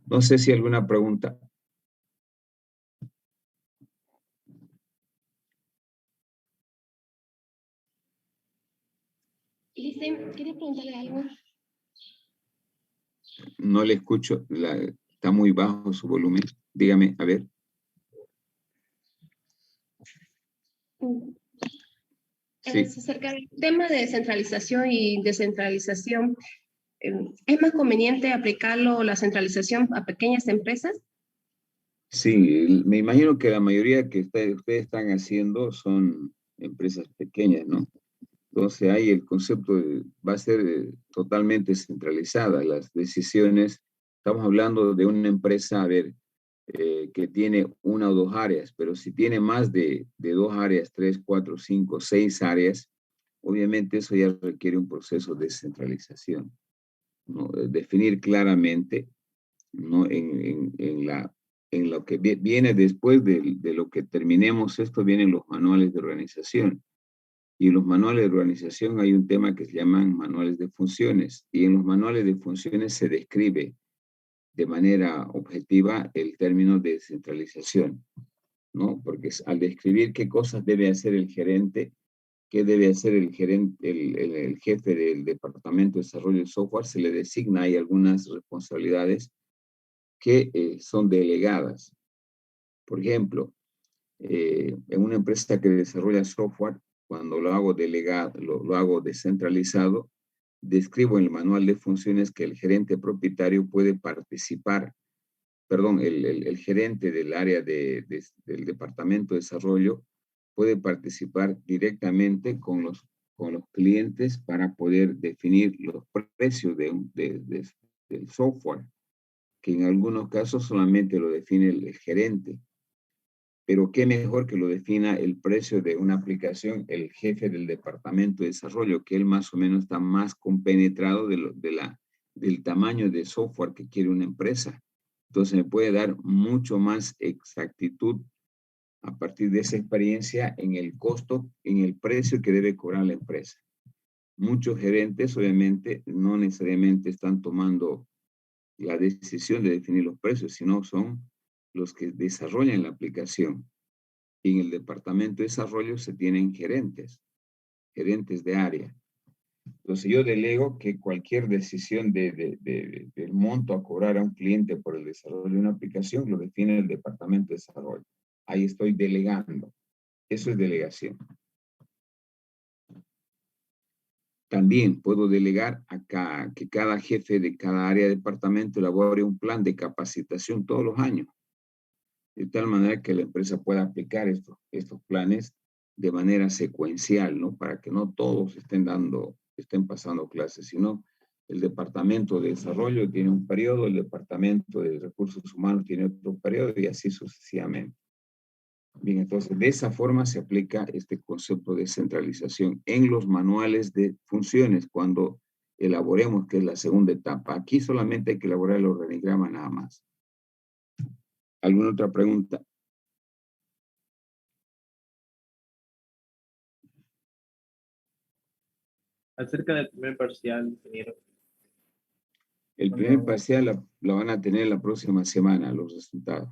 No sé si hay alguna pregunta. Listen, ¿quería preguntarle algo? No le escucho, está muy bajo su volumen. Dígame, a ver. Sí. Acerca del tema de centralización y descentralización, ¿es más conveniente aplicarlo la centralización a pequeñas empresas? Sí, me imagino que la mayoría que ustedes están haciendo son empresas pequeñas, ¿no? Entonces ahí el concepto va a ser totalmente centralizada. Las decisiones, estamos hablando de una empresa, a ver, que tiene una o dos áreas, pero si tiene más de dos áreas, 3, 4, 5, 6 áreas, obviamente eso ya requiere un proceso de descentralización, ¿no? Definir claramente, ¿no? En lo que viene después de lo que terminemos esto, vienen los manuales de organización. Y en los manuales de organización hay un tema que se llaman manuales de funciones. Y en los manuales de funciones se describe de manera objetiva el término de descentralización, ¿no? Porque al describir qué cosas debe hacer el gerente, qué debe hacer el gerente, el jefe del departamento de desarrollo de software, se le designa ahí algunas responsabilidades que son delegadas. Por ejemplo, en una empresa que desarrolla software, cuando lo hago delegado, lo hago descentralizado, describo en el manual de funciones que el gerente propietario puede participar, perdón, el gerente del área del departamento de desarrollo puede participar directamente con los clientes para poder definir los precios del software, que en algunos casos solamente lo define el gerente. Pero qué mejor que lo defina el precio de una aplicación el jefe del departamento de desarrollo, que él más o menos está más compenetrado del tamaño de software que quiere una empresa. Entonces me puede dar mucho más exactitud a partir de esa experiencia en el costo, en el precio que debe cobrar la empresa. Muchos gerentes obviamente no necesariamente están tomando la decisión de definir los precios, sino son los que desarrollan la aplicación. Y en el departamento de desarrollo se tienen gerentes de área. Entonces yo delego que cualquier decisión del monto a cobrar a un cliente por el desarrollo de una aplicación lo define el departamento de desarrollo. Ahí estoy delegando. Eso es delegación. También puedo delegar que cada jefe de cada área de departamento elabore un plan de capacitación todos los años, de tal manera que la empresa pueda aplicar estos planes de manera secuencial, ¿no? Para que no todos estén pasando clases, sino el departamento de desarrollo tiene un periodo, el departamento de recursos humanos tiene otro periodo y así sucesivamente. Bien, entonces de esa forma se aplica este concepto de centralización en los manuales de funciones cuando elaboremos, que es la segunda etapa. Aquí solamente hay que elaborar el organigrama nada más. ¿Alguna otra pregunta? Acerca del primer parcial, ingeniero. El primer parcial lo van a tener la próxima semana, los resultados.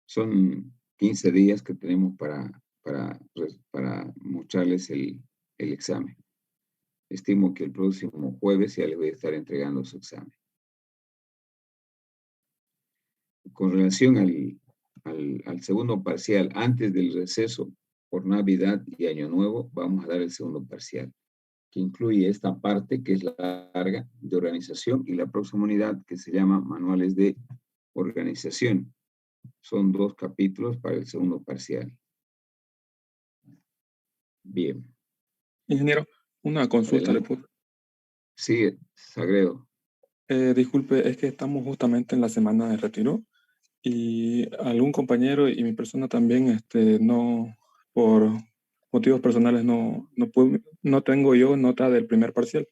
Son 15 días que tenemos para mostrarles el examen. Estimo que el próximo jueves ya les voy a estar entregando su examen. Con relación al segundo parcial, antes del receso por Navidad y Año Nuevo, vamos a dar el segundo parcial, que incluye esta parte que es la larga de organización y la próxima unidad que se llama manuales de organización. Son 2 capítulos para el segundo parcial. Bien. Ingeniero, una consulta le Adelante. puse. Sí, Sagredo. Disculpe, es que estamos justamente en la semana de retiro y algún compañero y mi persona también, no, por motivos personales no tengo yo nota del primer parcial.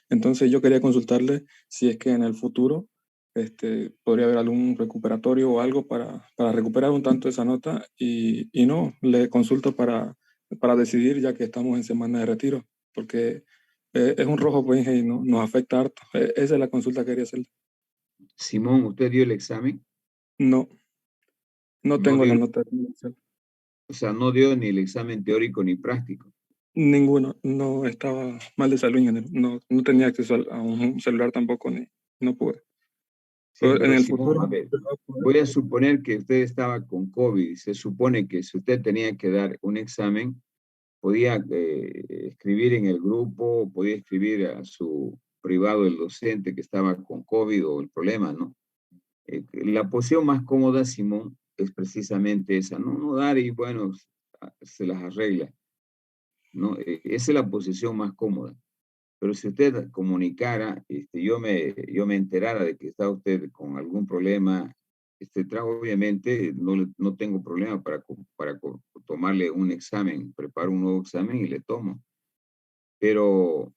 Entonces yo quería consultarle si es que en el futuro podría haber algún recuperatorio o algo para recuperar un tanto esa nota y no, le consulto para decidir ya que estamos en semana de retiro, porque es un rojo pues y nos afecta harto. Esa es la consulta que quería hacerle. Simón, ¿usted dio el examen? No No tengo la dio, nota de Excel. o sea, no dio ni el examen teórico ni práctico. Ninguno, no estaba mal de salud, ingeniero. No tenía acceso a un celular tampoco, no pude. Sí, Pero en pero el Simón, a futuro, ver, voy a suponer que usted estaba con COVID. Se supone que si usted tenía que dar un examen, podía escribir en el grupo, podía escribir a su privado el docente que estaba con COVID o el problema, ¿no? La posición más cómoda, Simón, es precisamente esa, no dar y bueno, se las arregla, ¿no? Esa es la posición más cómoda. Pero si usted comunicara, yo me enterara de que está usted con algún problema, obviamente no tengo problema para tomarle un examen, preparo un nuevo examen y le tomo. Pero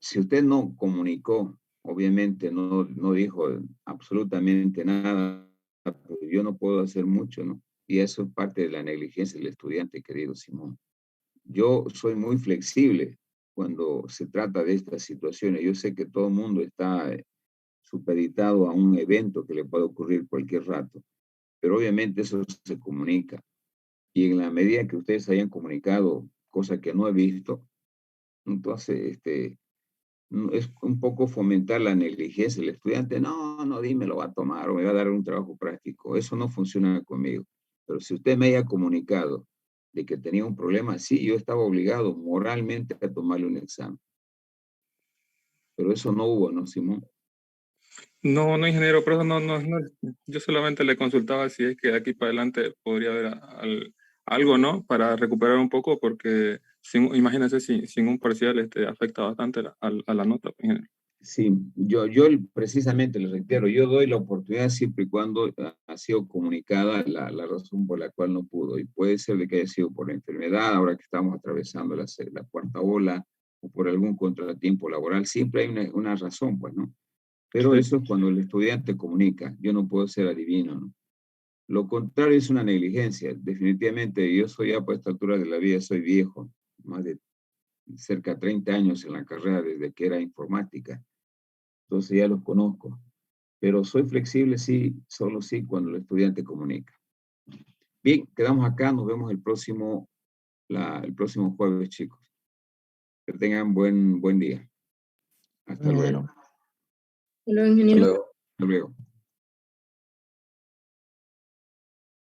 si usted no comunicó, obviamente no dijo absolutamente nada, pues yo no puedo hacer mucho, ¿no? Y eso es parte de la negligencia del estudiante, querido Simón. Yo soy muy flexible cuando se trata de estas situaciones. Yo sé que todo el mundo está supeditado a un evento que le puede ocurrir cualquier rato, pero obviamente eso se comunica. Y en la medida que ustedes hayan comunicado, cosa que no he visto, entonces es un poco fomentar la negligencia. El estudiante, no, dime, lo va a tomar o me va a dar un trabajo práctico. Eso no funciona conmigo. Pero si usted me haya comunicado de que tenía un problema, sí, yo estaba obligado moralmente a tomarle un examen. Pero eso no hubo, ¿no, Simón? No, no, ingeniero, pero yo solamente le consultaba si es que de aquí para adelante podría haber algo, ¿no? Para recuperar un poco, porque imagínese, sin un parcial afecta bastante a la nota, pues, ingeniero. Sí, yo precisamente le reitero, yo doy la oportunidad siempre y cuando ha sido comunicada la razón por la cual no pudo. Y puede ser de que haya sido por la enfermedad, ahora que estamos atravesando la cuarta ola, o por algún contratiempo laboral. Siempre hay una razón, pues, ¿no? Pero Sí. eso es cuando el estudiante comunica. Yo no puedo ser adivino, ¿no? Lo contrario es una negligencia. Definitivamente, yo soy ya, por esta altura de la vida, soy viejo, más de cerca de 30 años en la carrera desde que era informática. Entonces ya los conozco. Pero soy flexible, sí, solo sí, cuando el estudiante comunica. Bien, quedamos acá, nos vemos el próximo jueves, chicos. Que tengan buen día. Hasta luego. Ingeniero. Hasta luego, ingeniero. Hasta luego.